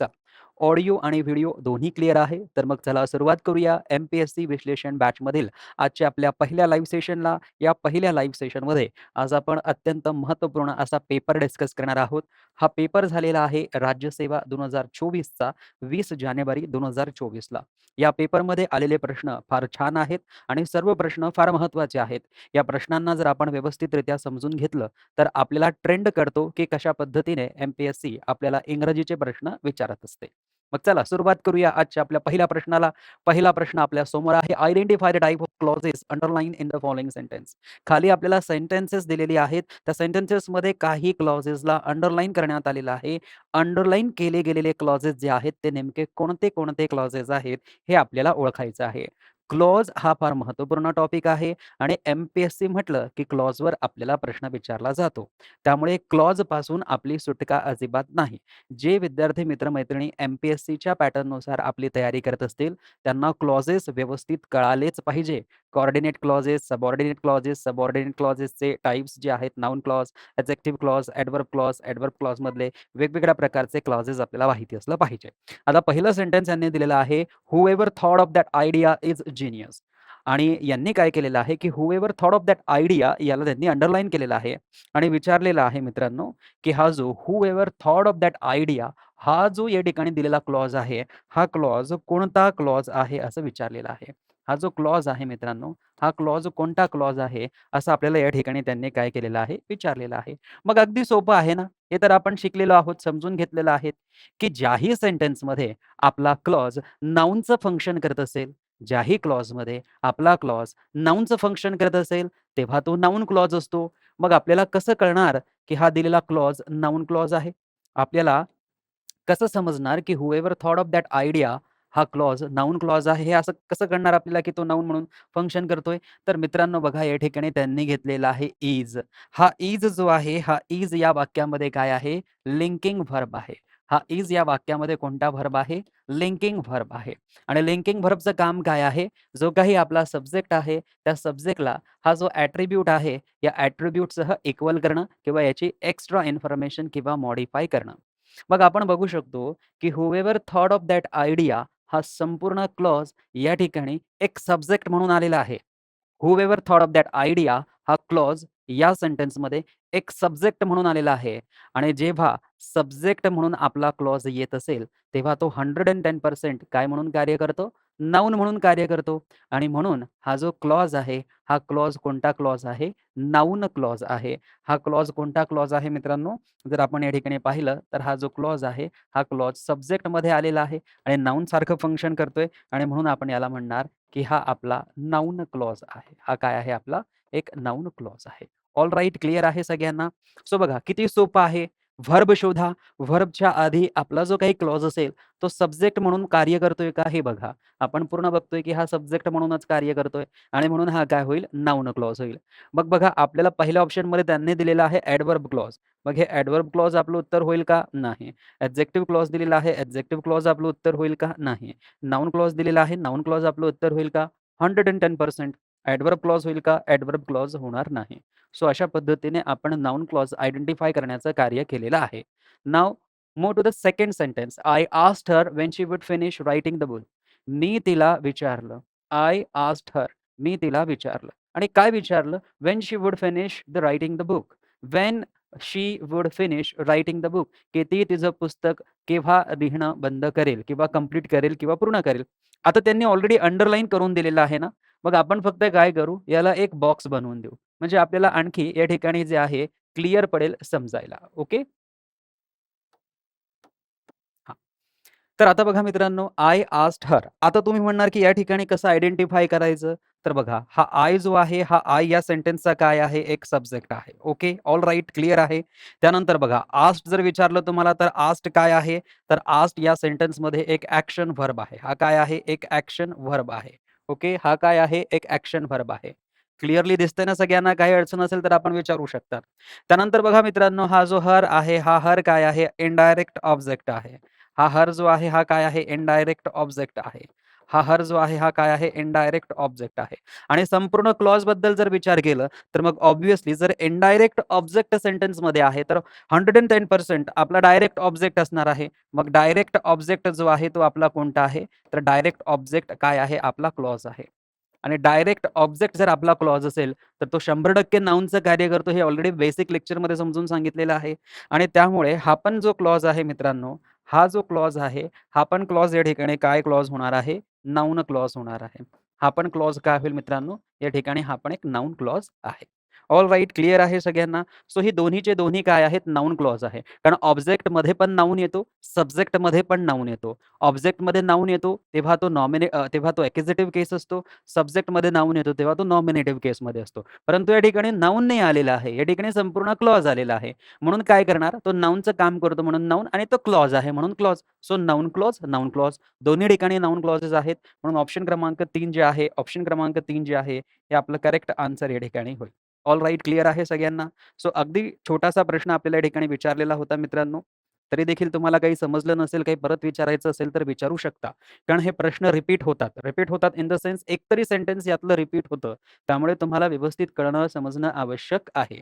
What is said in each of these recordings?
चला, ऑडिओ आणि व्हिडिओ दोन्ही क्लिअर आहे. तर मग चला सुरुवात करूया एम-पी-एस-सी विश्लेषण बॅचमधील आजच्या आपल्या पहिल्या लाईव्ह सेशनला. या पहिल्या लाईव्ह सेशनमध्ये आज आपण अत्यंत महत्त्वपूर्ण असा पेपर डिस्कस करणार आहोत. हा पेपर झालेला आहे राज्यसेवा 2024चा 20 जानेवारी 2024ला. या पेपरमध्ये आलेले प्रश्न फार छान आहेत आणि सर्व प्रश्न फार महत्त्वाचे आहेत. या प्रश्नांना जर आपण व्यवस्थितरित्या समजून घेतलं तर आपल्याला ट्रेंड कळतो की कशा पद्धतीने एम-पी-एस-सी आपल्याला इंग्रजीचे प्रश्न विचारत असते. मग चला सुरुवात करूया आजच्या आपल्या पहिल्या प्रश्नाला. पहिला प्रश्न आपल्या समोर आहे. Identify the type of clauses underline in the following sentence. खाली आपल्याला सेंटेन्सेस दिलेली आहेत. त्या सेंटेन्सेसमध्ये काही क्लॉजेसला अंडरलाईन करण्यात आलेलं आहे. अंडरलाईन केले गेलेले क्लॉजेस जे आहेत ते नेमके कोणते कोणते क्लॉजेस आहेत हे आपल्याला ओळखायचं आहे. क्लॉज हा फार महत्त्वपूर्ण टॉपिक आहे आणि एम-पी-एस-सी म्हटलं की क्लॉजवर आपल्याला प्रश्न विचारला जातो. त्यामुळे क्लॉजपासून आपली सुटका अजिबात नाही. जे विद्यार्थी मित्र-मैत्रिणी एम-पी-एस-सीच्या पॅटर्ननुसार आपली तयारी करत असतील, त्यांना क्लॉजेस व्यवस्थित कळालेच पाहिजे. कोऑर्डिनेट क्लॉजेस, सबऑर्डिनेट क्लॉजेसचे टाइप्स जे आहेत, noun clause, adjective clause, adverb क्लॉजमधले वेगवेगळ्या प्रकारचे क्लॉजेस आपल्याला माहिती असलं पाहिजे. आता पहिलं सेंटेन्स यांनी दिलेलं आहे, "whoever thought of that idea is genius." आणि यांनी काय केलेलं आहे, की "whoever thought of that idea" याला त्यांनी अंडरलाईन केलेलं आहे आणि विचारलेलं आहे मित्रांनो, की हा जो "हूएव्हर थॉट ऑफ दॅट आयडिया" हा जो या ठिकाणी दिलेला क्लॉज आहे, हा क्लॉज कोणता क्लॉज आहे असं विचारलेलं आहे. हा जो क्लॉज आहे मित्रांनो, हा क्लॉज कोणता क्लॉज आहे असं आपल्याला या ठिकाणी त्यांनी काय केलेलं आहे, विचारलेलं आहे. मग अगदी सोपं आहे ना, हे तर आपण शिकलेलो आहोत, समजून घेतलेलं आहे, की ज्याही सेंटेन्समध्ये आपला क्लॉज नाउनचं फंक्शन करत असेल, ज्याही क्लॉजमध्ये आपला क्लॉज नाउनचं फंक्शन करत असेल, तेव्हा तो नाउन क्लॉज असतो. मग आपल्याला कसं कळणार, की हा दिलेला क्लॉज नाउन क्लॉज आहे? आपल्याला कसं समजणार, की "whoever thought of that idea" हा क्लॉज नाउन क्लॉज आहे. हे असं कसं कळणार आपल्याला, की तो नाउन म्हणून फंक्शन करतोय? तर मित्रांनो बघा या ठिकाणी त्यांनी घेतलेला आहे इज. हा इज जो आहे, हा इज या वाक्यामध्ये काय आहे? लिंकिंग व्हर्ब आहे. हा इज या वाक्यामध्ये कोणता व्हर्ब आहे? लिंकिंग व्हर्ब आहे. आणि लिंकिंग व्हर्बचं काम काय आहे? जो काही आपला सब्जेक्ट आहे, त्या सब्जेक्टला हा जो ॲट्रिब्यूट आहे, या ॲट्रिब्यूटसह इक्वल करणं किंवा याची एक्स्ट्रा इन्फॉर्मेशन किंवा मॉडिफाय करणं. मग आपण बघू शकतो, की whoever thought of that idea हा संपूर्ण क्लॉज या ठिकाणी एक सब्जेक्ट म्हणून आलेला आहे. Whoever thought of that idea हा क्लॉज या सेंटेन्समध्ये एक सब्जेक्ट म्हणून आलेला आहे आणि जेव्हा सब्जेक्ट म्हणून आपला क्लॉज येत असेल, तेव्हा तो 110% काय म्हणून कार्य करतो? नाउन म्हणून कार्य करतो आणि म्हणून हा जो क्लॉज आहे, हा क्लॉज कोणता क्लॉज आहे? नाउन क्लॉज आहे. हा क्लॉज कोणता क्लॉज आहे मित्रांनो? जर आपण या ठिकाणी पाहिलं, तर हा जो क्लॉज आहे, हा क्लॉज सब्जेक्टमध्ये आलेला आहे आणि नाउनसारखं फंक्शन करतोय आणि म्हणून आपण याला म्हणणार, की हा आपला नाउन क्लॉज आहे. हा काय आहे आपला? एक नाउन क्लॉज आहे. ऑल राइट, क्लिअर आहे सगळ्यांना? सो बघा किती सोपं आहे. व्हर्ब शोधा. व्हर्बच्या आधी आपला जो काही क्लॉज असेल, तो सब्जेक्ट म्हणून कार्य करतोय का हे बघा. आपण पूर्ण बघतोय, की हा सब्जेक्ट म्हणूनच कार्य करतोय आणि म्हणून हा काय होईल? नाउन क्लॉज होईल. मग बघा आपल्याला पहिल्या ऑप्शनमध्ये त्यांनी दिलेला आहे ॲडव्हर्ब क्लॉज. मग हे ॲडव्हर्ब क्लॉज आपलं उत्तर होईल का? नाही. ॲडजेक्टिव्ह क्लॉज दिलेला आहे. ॲडजेक्टिव्ह क्लॉज आपलं उत्तर होईल का? नाही. नाउन क्लॉज दिलेला आहे. नाउन क्लॉज आपलं उत्तर होईल का? 110%. ॲडव्हर्ब क्लॉज होईल का? ॲडव्हर्ब क्लॉज होणार नाही. सो अशा पद्धतीने आपण नाउन क्लॉज आयडेंटिफाय करण्याचं कार्य केलेलं आहे. Now move to the second sentence. I asked her when she would finish writing the book. मी तिला विचारलं. आय आस्क्ड हर. मी तिला विचारलं. आणि काय विचारलं? When she would finish the writing the book. When she would finish writing the book, की ती तिचं पुस्तक केव्हा लिहिणं बंद करेल किंवा कंप्लीट करेल किंवा पूर्ण करेल. आता त्यांनी ऑलरेडी अंडरलाईन करून दिलेलं आहे ना, मग आपण फक्त काय करू, याला एक बॉक्स बनवून देऊ. म्हणजे आपल्याला आणखी या ठिकाणी जे आहे क्लिअर पडेल समजायला. ओके? हां. तर आता बघा मित्रांनो, आय आस्क्ड हर. आता तुम्ही म्हणणार, की या ठिकाणी कसं आयडेंटिफाय करायचं? तर बघा, हा आय जो आहे, हा आय या सेंटेन्सचा काय आहे? एक सब्जेक्ट आहे. ओके, ऑल राइट, क्लिअर आहे. त्यानंतर बघा, आस्क्ड जर विचारलं तुम्हाला, तर आस्क्ड काय आहे? तर आस्क्ड या सेंटेन्समध्ये एक ॲक्शन व्हर्ब आहे. हा काय आहे? एक ॲक्शन व्हर्ब आहे. ओके, हा काय आहे? एक ॲक्शन व्हर्ब आहे. क्लिअरली दिसतंय ना सगळ्यांना? काही अडचण असेल तर आपण विचारू शकता. त्यानंतर बघा मित्रांनो, हा जो हर आहे, हा हर काय आहे? इनडायरेक्ट ऑब्जेक्ट आहे. हा हर जो आहे, हा काय आहे? इनडायरेक्ट ऑब्जेक्ट आहे. हा हर जो आहे हा काय आहे इनडायरेक्ट ऑब्जेक्ट आहे. आणि संपूर्ण क्लॉजबद्दल जर विचार केलं तर मग ऑब्व्हियसली जर इनडायरेक्ट ऑब्जेक्ट सेंटन्समध्ये आहे तर 110% आपला डायरेक्ट ऑब्जेक्ट असणार आहे. मग डायरेक्ट ऑब्जेक्ट जो आहे तो आपला कोणता आहे? तर डायरेक्ट ऑब्जेक्ट काय आहे? आपला क्लॉज आहे. आणि डायरेक्ट ऑब्जेक्ट जर आपला क्लॉज असेल, तर तो 100% नाउनचं कार्य करतो हे ऑलरेडी बेसिक लेक्चरमध्ये समजून सांगितलेलं आहे. आणि त्यामुळे हा पण जो क्लॉज आहे मित्रांनो, हा जो क्लॉज आहे, हा पण क्लॉज या ठिकाणी काय क्लॉज होणार आहे? नाउन क्लॉज होणार आहे. हा पण क्लॉज काय होईल मित्रांनो? या ठिकाणी हा पण एक नाउन क्लॉज आहे. ऑल राइट, क्लिअर आहे सगळ्यांना? सो ही दोन्हीचे दोन्ही काय आहेत? नाउन क्लॉज आहे. कारण ऑब्जेक्टमध्ये पण नाउन येतो, सब्जेक्टमध्ये पण नाउन येतो. ऑब्जेक्टमध्ये नाउन येतो तेव्हा तो एक्झिटिव्ह केस असतो. सब्जेक्टमध्ये नाउन येतो तेव्हा तो नॉमिनेटिव्ह केसमध्ये असतो. परंतु या ठिकाणी नाउन नाही आलेला आहे. या ठिकाणी संपूर्ण क्लॉज आलेला आहे. म्हणून काय करणार? तो नाउनचं काम करतो म्हणून नाउन आणि तो क्लॉज आहे म्हणून clause. So noun clause, noun clause दोन्ही ठिकाणी नाउन क्लॉजेस आहेत. म्हणून ऑप्शन क्रमांक 3 जे आहे, हे आपलं करेक्ट आन्सर या ठिकाणी होईल. ऑल राइट, क्लिअर आहे सगळ्यांना? सो अगदी छोटासा प्रश्न आपल्याला या ठिकाणी विचारलेला होता मित्रांनो. तरी देखील तुम्हाला काही समजलं नसेल, काही परत विचारायचं असेल तर विचारू शकता. कारण हे प्रश्न रिपीट होतात. रिपीट होतात इन द सेन्स एकतरी सेंटन्स यातलं रिपीट होतं. त्यामुळे तुम्हाला व्यवस्थित कळणं, समजणं आवश्यक आहे.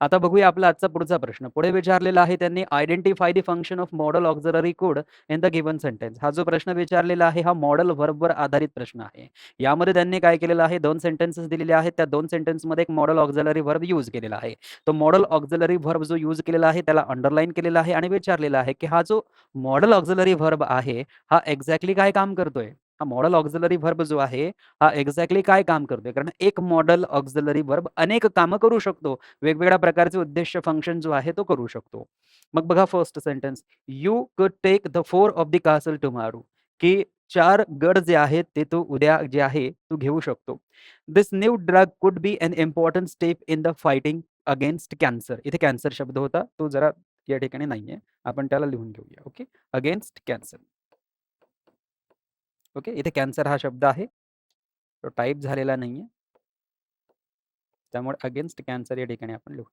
आता बघूया आपला आजचा पुढचा प्रश्न. पुढे विचारलेला आहे त्यांनी identify the function of modal auxiliary code in the given sentence. हा जो प्रश्न विचारलेला आहे, हा मॉडल व्हर्बवर आधारित प्रश्न आहे. यामध्ये त्यांनी काय केलेलं आहे, 2 सेंटेन्सेस दिलेले आहेत. त्या 2 सेंटेन्समध्ये एक मॉडल ऑक्झिलरी व्हर्ब यूज केलेला आहे. तो मॉडल ऑक्झिलरी व्हर्ब जो यूज केलेला आहे, त्याला अंडरलाईन केलेला आहे आणि विचारलेला आहे, की हा जो मॉडल ऑक्झिलरी व्हर्ब आहे, हा एक्झॅक्टली काय काम करतोय? हा मॉडल ऑक्झिलरी व्हर्ब जो आहे, हा एक्झॅक्टली काय काम करतोय? कारण एक मॉडल ऑक्झिलरी व्हर्ब अनेक कामं करू शकतो. वेगवेगळ्या प्रकारचे उद्देश्य फंक्शन जो आहे तो करू शकतो. मग बघा first sentence, "you could take the 4 of the castle tomorrow." की 4 गड जे आहेत ते तू उद्या जे आहे तू घेऊ शकतो. "This new drug could be an important step in the fighting against cancer." इथे कॅन्सर शब्द होता. तो जरा या ठिकाणी नाहीये. आपण त्याला लिहून घेऊया. ओके. Against cancer. ओके. इथे कॅन्सर हा शब्द आहे. तो टाइप झालेला नाहीये. त्यामुळे अगेन्स्ट कॅन्सर या ठिकाणी आपण लिहू.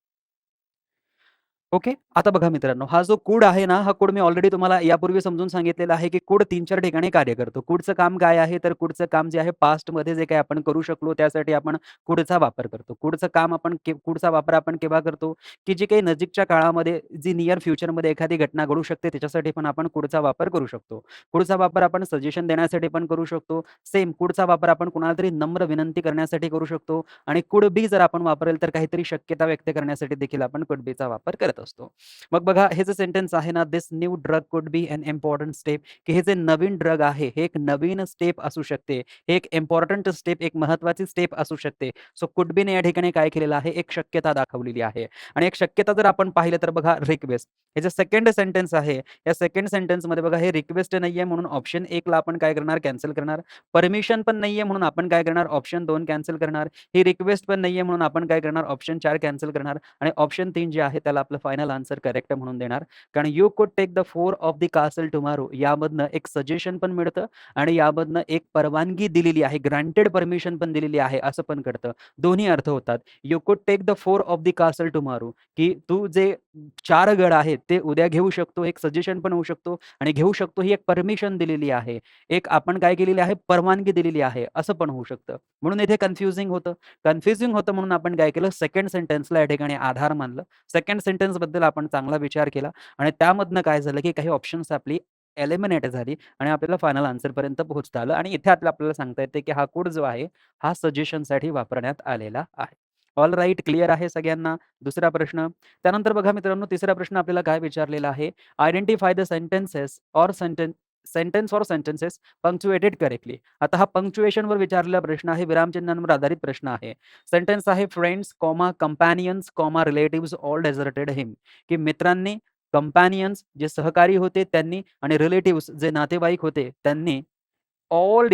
ओके. आता बघा मित्रांनो, हा जो कूड आहे ना, हा कूड मी ऑलरेडी तुम्हाला यापूर्वी समजून सांगितलेला आहे, की कूड 3-4 ठिकाणी कार्य करतो. कूडचं काम काय आहे? तर कूडचं काम जे आहे पास्टमध्ये जे काही आपण करू शकलो, त्यासाठी आपण कूडचा वापर करतो. कूडचा वापर आपण केव्हा करतो? की जी काही नजीकच्या काळामध्ये, जी नियर फ्युचरमध्ये एखादी घटना घडू शकते, त्याच्यासाठी पण आपण कूडचा वापर करू शकतो. कूडचा वापर आपण सजेशन देण्यासाठी पण करू शकतो. सेम कूडचा वापर आपण कुणाला तरी नम्र विनंती करण्यासाठी करू शकतो. आणि कुड बी जर आपण वापरेल तर काहीतरी शक्यता व्यक्त करण्यासाठी देखील आपण कुड बीचा वापर करत असतो. मग बघा हे जे सेंटन्स आहे ना, "this new drug could be an important step." की हे जे नवीन ड्रग आहे, हे एक नवीन स्टेप असू शकते. हे एक इम्पोर्टंट स्टेप, एक महत्त्वाची स्टेप असू शकते. सो कुड बीने या ठिकाणी काय केलेलं आहे, एक शक्यता दाखवलेली आहे. आणि एक शक्यता जर आपण पाहिलं तर बघा रिक्वेस्ट. हे जे सेकंड सेंटन्स आहे, या सेकंड सेंटन्समध्ये बघा हे रिक्वेस्ट नाहीये म्हणून ऑप्शन 1 ला आपण काय करणार, कॅन्सल करणार. परमिशन पण नाहीये म्हणून आपण काय करणार, ऑप्शन 2 कॅन्सल करणार. ही रिक्वेस्ट पण नाहीये म्हणून आपण काय करणार, ऑप्शन 4 कॅन्सल करणार आणि ऑप्शन 3 जे आहे त्याला आपलं फायनल आन्सर करेक्ट म्हणून देणार. कारण you could take the 4 of the castle tomorrow यामधनं एक सजेशन पण मिळतं आणि यामधनं एक परवानगी दिलेली आहे, ग्रांटेड परमिशन पण दिलेली आहे असं पण कळतं. दोन्ही अर्थ होतात. You could take the 4 of the castle tomorrow की तू जे 4 गड आहेत ते उद्या घेऊ शकतो. एक सजेशन पण होऊ शकतो आणि घेऊ शकतो ही एक परमिशन दिलेली आहे. एक आपण काय केलेली आहे, परवानगी दिलेली आहे असं पण होऊ शकतं. म्हणून इथे कन्फ्युजिंग होतं. कन्फ्युजिंग होतं म्हणून आपण काय केलं, सेकंड सेंटन्सला या ठिकाणी आधार मानलं. सेकंड सेंटन्सबद्दल आपण चांगला विचार केला आणि त्यामधनं काय झालं, की काही ऑप्शन्स आपली एलिमिनेट झाली आणि आपल्याला फायनल आन्सरपर्यंत पोहोचता आलं आणि इथे आपल्याला सांगता येते, की हा कोड जो आहे, हा सजेशनसाठी वापरण्यात आलेला आहे. ऑल राइट, क्लिअर आहे सगळ्यांना? दुसरा प्रश्न. त्यानंतर बघा मित्रांनो, तिसरा प्रश्न आपल्याला काय विचारलेला आहे, identify the sentences or sentence or sentences punctuated correctly. आता हा पंक्च्युएशनवर विचारलेला प्रश्न आहे, विरामचिन्हांवर आधारित प्रश्न आहे. सेंटेन्स आहे फ्रेंड्स, कंपॅनियन्स, रिलेटिव्हज ऑल डेझर्टेड हिम. की मित्रांनी, कंपॅनियन्स जे सहकारी होते त्यांनी आणि रिलेटिव्हज जे नातेवाईक होते त्यांनी ऑल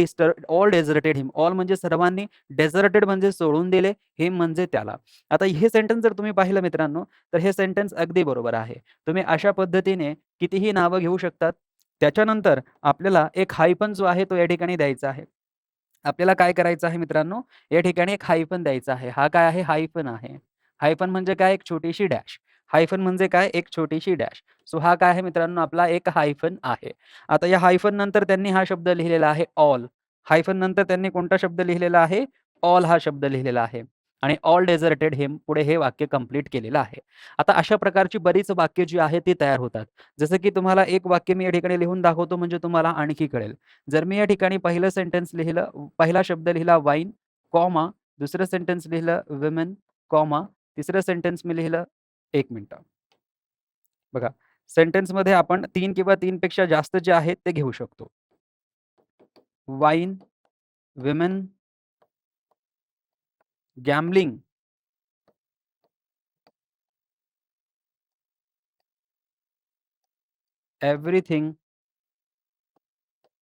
डेझर्टेड हिम. ऑल म्हणजे सर्वांनी, डेझर्टेड म्हणजे सोडून दिले, हिम म्हणजे त्याला. आता हे सेंटन्स जर तुम्ही पाहिलं मित्रांनो, तर हे सेंटन्स अगदी बरोबर आहे. तुम्ही अशा पद्धतीने कितीही नावं घेऊ शकतात. त्याच्यानंतर आपल्याला एक हायफन जो आहे तो या ठिकाणी द्यायचा आहे. आपल्याला काय करायचं आहे मित्रांनो, या ठिकाणी एक हायफन द्यायचा आहे. हा काय आहे, हायफन आहे. हायफन म्हणजे काय, एक छोटीशी डॅश. हायफन म्हणजे काय, एक छोटीशी डॅश. सो हा काय आहे मित्रांनो, आपला एक हायफन आहे. आता या हायफन नंतर त्यांनी हा शब्द लिहिलेला आहे ऑल. हायफन नंतर त्यांनी कोणता शब्द लिहिलेला आहे? ऑल हा शब्द लिहिलेला आहे आणि ऑल डेझर्टेड हिम पुढे हे वाक्य कंप्लीट केलेलं आहे. आता अशा प्रकारची बरीच वाक्य जी आहेत ती तयार होतात. जसं की तुम्हाला एक वाक्य मी या ठिकाणी लिहून दाखवतो म्हणजे तुम्हाला आणखी कळेल. जर मी या ठिकाणी पहिलं सेंटन्स लिहिलं, पहिला शब्द लिहिला वाईन, कॉमा, दुसरं सेंटन्स लिहिलं विमेन, कॉमा, तिसरं सेंटन्स मी लिहिलं 1 मिनिटं. बघा, सेंटन्समध्ये आपण 3 किंवा 3 पेक्षा जास्त जे आहेत ते घेऊ शकतो. Wine, women, gambling, everything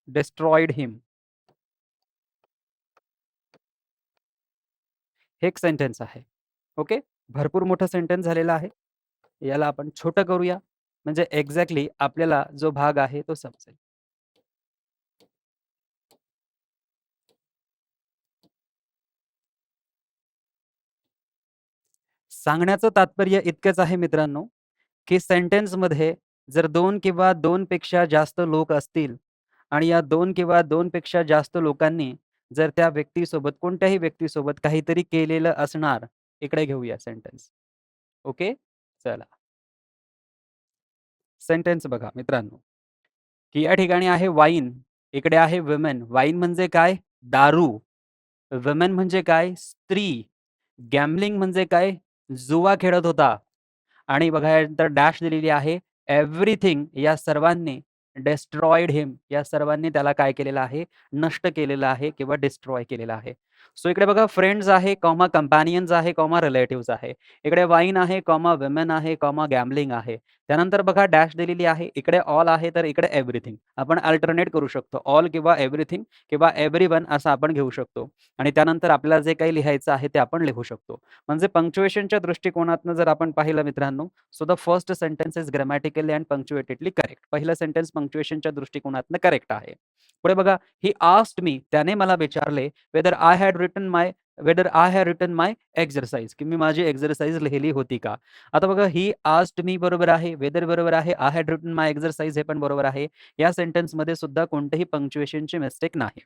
destroyed him. हे एक सेंटन्स आहे. ओके. भरपूर मोठं सेंटन्स झालेलं आहे. याला आपण छोटं करूया म्हणजे एक्झॅक्टली आपल्याला जो भाग आहे तो समजेल. सांगण्याचं तात्पर्य इतकंच आहे मित्रांनो, की सेंटन्समध्ये जर 2 किंवा 2 पेक्षा जास्त लोक असतील आणि या 2 किंवा 2 पेक्षा जास्त लोकांनी जर त्या व्यक्तीसोबत कोणत्याही व्यक्तीसोबत काहीतरी केलेलं असणार. इकडे घेऊया सेंटन्स. ओके. चला. सेंटन्स बघा मित्रांनो, की या ठिकाणी आहे वाईन, इकडे आहे विमेन. वाईन म्हणजे काय? दारू. विमेन म्हणजे काय? स्त्री. गॅम्बलिंग म्हणजे काय? जुवा खेळत होता. आणि बघा यानंतर डॅश दिलेली आहे. एव्हरीथिंग या सर्वांनी डिस्ट्रॉयड हिम या सर्वांनी त्याला काय केलेलं आहे? नष्ट केलेलं आहे किंवा डिस्ट्रॉय केलेलं आहे. सो इकडे बघा फ्रेंड्स आहे, कॉमा कंपॅनियन्स आहे, कॉमा रिलेटिव्हज आहे. इकडे वाईन आहे, कॉमा विमेन आहे, कॉमा गॅम्बलिंग आहे. त्यानंतर बघा डॅश दिलेली आहे. इकडे ऑल आहे, तर इकडे एव्हरीथिंग. आपण अल्टरनेट करू शकतो. ऑल किंवा एव्हरीथिंग किंवा एव्हरीवन असं आपण घेऊ शकतो. आणि त्यानंतर आपल्याला जे काही लिहायचं आहे ते आपण लिहू शकतो. म्हणजे पंक्च्युएशनच्या दृष्टिकोनातनं जर आपण पाहिलं मित्रांनो, so the first sentence is grammatically and punctuatedly correct. पहिलं सेंटेन्स पंक्च्युएशनच्या दृष्टिकोनातनं करेक्ट आहे. पुढे बघा, ही आस्क्ड मी, त्याने मला विचारले, whether I had written my exercise, की मी माझी एक्सरसाइज लिहिली होती का? आता बघा, ही आस्क्ड मी बरोबर आहे, वेदर बरोबर आहे, I had written my exercise हे पण बरोबर आहे. या सेंटेन्समध्ये सुद्धा कोणतेही पंक्च्युएशनची मिस्टेक नाही.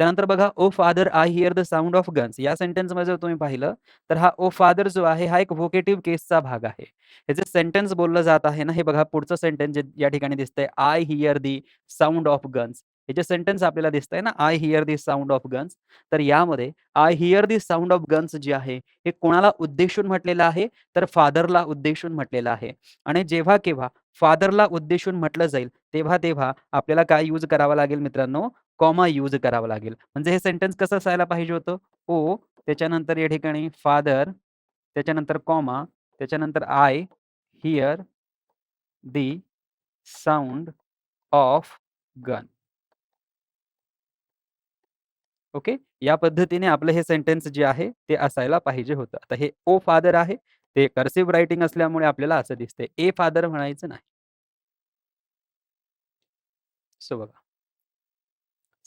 त्यानंतर बघा, O father I hear the sound of guns. या सेंटेन्समध्ये जर तुम्ही पाहिलं, तर हा ओ फादर जो आहे हा एक व्होकेटिव्ह केसचा भाग आहे. हे जे सेंटेन्स बोललं जात आहे ना, हे बघा पुढचं सेंटेन्स जे या ठिकाणी दिसतंय, I here the sound of guns. हे जे सेंटेन्स आपल्याला दिसतंय ना, I here the sound of guns. तर यामध्ये I here the sound of guns जे आहे, हे कोणाला उद्देशून म्हटलेलं आहे? तर फादरला उद्देशून म्हटलेलं आहे. आणि जेव्हा केव्हा फादरला उद्देशून म्हटलं जाईल, तेव्हा आपल्याला काय यूज करावा लागेल मित्रांनो? कॉमा यूज करावा लागेल. म्हणजे हे सेंटन्स कसं असायला पाहिजे होतं? ओ, त्याच्यानंतर या ठिकाणी फादर, त्याच्यानंतर कॉमा, त्याच्यानंतर I here the sound of gun. Okay. या पद्धतीने आपलं हे सेंटन्स जे आहे ते असायला पाहिजे होतं. आता हे ओ फादर आहे. ते कर्सिव्ह रायटिंग असल्यामुळे आपल्याला असं दिसतंय. ए फादर म्हणायचं नाही. सो बघा.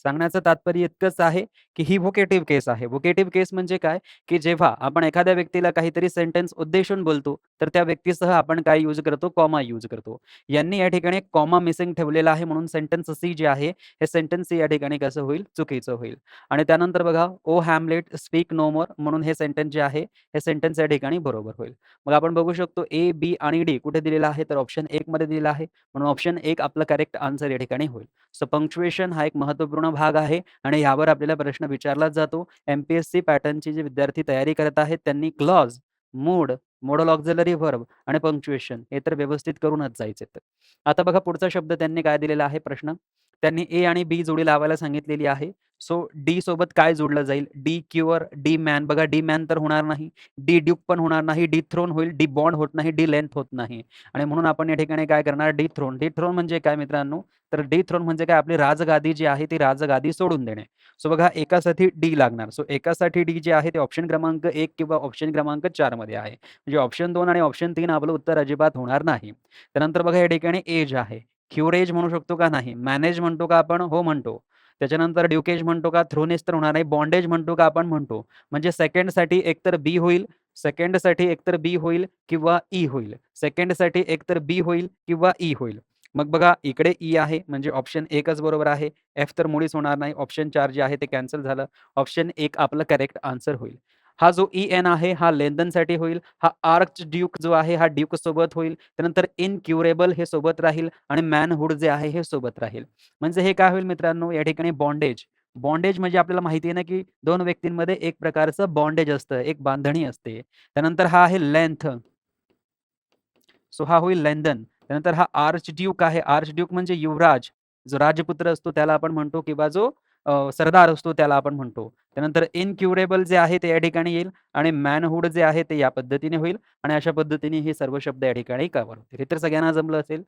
सांगण्याचं तात्पर्य इतकंच आहे, की ही व्होकेटिव्ह केस आहे. व्होकेटिव्ह केस म्हणजे काय? की जेव्हा आपण एखाद्या व्यक्तीला काहीतरी सेंटन्स उद्देशून बोलतो, तर त्या व्यक्तीसह आपण काय यूज करतो? कॉमा यूज करतो. यांनी या ठिकाणी एक कॉमा मिसिंग ठेवलेला आहे म्हणून सेंटन्स सी जे आहे, हे सेंटन्स सी या ठिकाणी कसं होईल? चुकीचं होईल. आणि त्यानंतर बघा, ओ हॅमलेट स्पीक नो मोर म्हणून हे सेंटन्स जे आहे, हे सेंटन्स या ठिकाणी बरोबर होईल. मग आपण बघू शकतो ए, बी आणि डी कुठे दिलेला आहे? तर ऑप्शन 1 मध्ये दिलेला आहे. म्हणून ऑप्शन 1 आपलं करेक्ट आन्सर या ठिकाणी होईल. सो पंक्च्युएशन हा एक महत्त्वपूर्ण भाग आहे आणि यावर आपल्याला प्रश्न विचारलाच जातो. एम-पी-एस-सी पॅटर्नची जे विद्यार्थी तयारी करत आहेत, त्यांनी क्लॉज, मूड, मोडल ऑक्झिलरी व्हर्ब आणि पंक्च्युएशन हे तर व्यवस्थित करूनच जायचे. आता बघा पुढचा शब्द त्यांनी काय दिलेला आहे प्रश्न. त्यांनी ए आणि बी जोडी लावायला सांगितलेली आहे. सो डी सोबत काय जोडलं जाईल? D cure, D man. बघा डी मॅन तर होणार नाही. डी ड्यूक पण होणार नाही. डी थ्रोन होईल. डी बॉन्ड होत नाही. डी लेंथ होत नाही. आणि म्हणून आपण या ठिकाणी काय करणार? D throne. डी थ्रोन म्हणजे काय मित्रांनो? तर डिथ्रोन म्हणजे काय? आपली राजगादी जी आहे ती राजगादी सोडून देणे. सो बघा एकासाठी डी लागणार. सो एकासाठी डी जे आहे ते ऑप्शन क्रमांक 1 किंवा ऑप्शन क्रमांक 4 मध्ये आहे. म्हणजे ऑप्शन 2 आणि ऑप्शन 3 आपलं उत्तर अजिबात होणार नाही. त्यानंतर बघा या ठिकाणी एज आहे. क्युरेज म्हणू शकतो का? नाही. मॅनेज म्हणतो का आपण? हो म्हणतो. त्याच्यानंतर ड्युकेज म्हणतो का? थ्रोनेज तर होणार नाही. बॉन्डेज म्हणतो का? आपण म्हणतो. म्हणजे सेकंडसाठी एकतर बी होईल, सेकंडसाठी एकतर बी होईल किंवा ई होईल. सेकंडसाठी एकतर बी होईल किंवा ई होईल. मग बघा इकडे ई आहे म्हणजे ऑप्शन 1च बरोबर आहे. एफ तर मुळीच होणार नाही. ऑप्शन 4 जे आहे ते कॅन्सल झालं. ऑप्शन 1 आपलं करेक्ट आन्सर होईल. हा जो ई-एन आहे हा लेंदनसाठी होईल. हा आर्च ड्यूक जो आहे हा ड्यूक सोबत होईल. त्यानंतर इनक्युरेबल हे सोबत राहील आणि मॅनहूड जे आहे हे सोबत राहील. म्हणजे हे काय होईल मित्रांनो या ठिकाणी बॉन्डेज. बॉन्डेज म्हणजे आपल्याला माहिती आहे ना, की 2 व्यक्तींमध्ये एक प्रकारचं बॉन्डेज असतं, एक बांधणी असते. त्यानंतर हा आहे लेंथ. सो हा होईल लेंदन. त्यानंतर हा आर्चड्यूक आहे. आर्चड्यूक म्हणजे युवराज. जो राजपुत्र असतो त्याला आपण म्हणतो किंवा जो सरदार असतो त्याला आपण म्हणतो. त्यानंतर इनक्युरेबल जे आहे ते या ठिकाणी येईल आणि मॅनहूड जे आहे ते या पद्धतीने होईल आणि अशा पद्धतीने हे सर्व शब्द या ठिकाणी कव्हर होतील. हे तर सगळ्यांना जमलं असेल.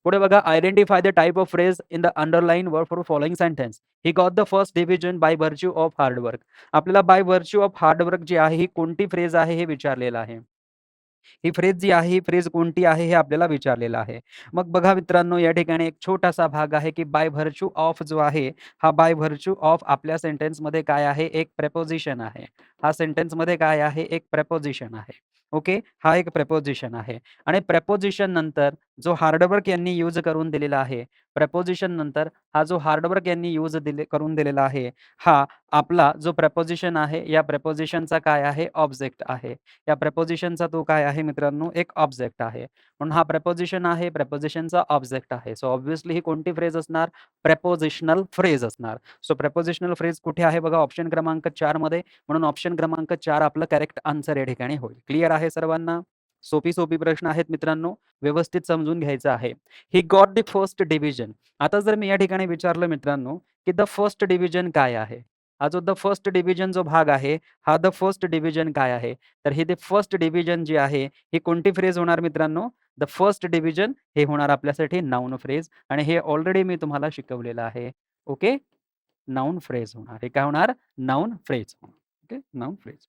पुढे बघा identify the type of phrase in the underline word for following sentence. He got the first division by virtue of hard work. आपल्याला by virtue of hard work जी आहे ही कोणती फ्रेज आहे हे विचारलेलं आहे. ही फ्रेज जी आहे, ही फ्रेज कोणती आहे हे आपल्याला विचारलेलं आहे. मग बघा मित्रांनो, या ठिकाणी एक छोटासा भाग आहे, की बाय व्हर्च्यू ऑफ जो आहे, हा बाय व्हर्च्यू ऑफ आपल्या सेंटेन्समध्ये काय आहे, एक प्रेपोझिशन आहे. हा सेंटेन्समध्ये काय आहे, एक प्रेपोझिशन आहे. ओके. हा एक प्रेपोझिशन आहे आणि प्रेपोझिशन नंतर जो हार्डवर्क यांनी यूज करून दिलेला आहे, प्रेपोझिशन नंतर हा जो हार्डवर्क यांनी करून दिलेला आहे, हा आपला जो प्रेपोझिशन आहे, या प्रेपोझिशनचा काय आहे, ऑब्जेक्ट आहे. या प्रेपोझिशनचा तो काय आहे मित्रांनो, एक ऑब्जेक्ट आहे. म्हणून हा प्रेपोझिशन आहे, प्रेपोझिशनचा ऑब्जेक्ट आहे. सो ऑब्व्हियसली ही कोणती फ्रेज असणार? प्रेपोझिशनल फ्रेज असणार. सो प्रेपोझिशनल फ्रेज कुठे आहे बघा ऑप्शन क्रमांक 4 मध्ये. म्हणून ऑप्शन क्रमांक 4 आपलं करेक्ट आन्सर या ठिकाणी होईल. क्लिअर आहे सर्वांना? सोपी-सोपी प्रश्न आहेत मित्रांनो. व्यवस्थित समजून घ्यायचं आहे. ही गॉट द फर्स्ट डिव्हिजन. आता जर मी या ठिकाणी विचारलं मित्रांनो, की द फर्स्ट डिव्हिजन काय आहे? हा जो द फर्स्ट डिव्हिजन जो भाग आहे, हा द फर्स्ट डिव्हिजन काय आहे? तर हे ते फर्स्ट डिव्हिजन जी आहे, ही कोणती फ्रेज होणार मित्रांनो? द फर्स्ट डिव्हिजन हे होणार आपल्यासाठी नाउन फ्रेज आणि हे ऑलरेडी मी तुम्हाला शिकवलेलं आहे. ओके. नाउन फ्रेज होणार. हे काय होणार? Noun phrase. Okay. Noun phrase.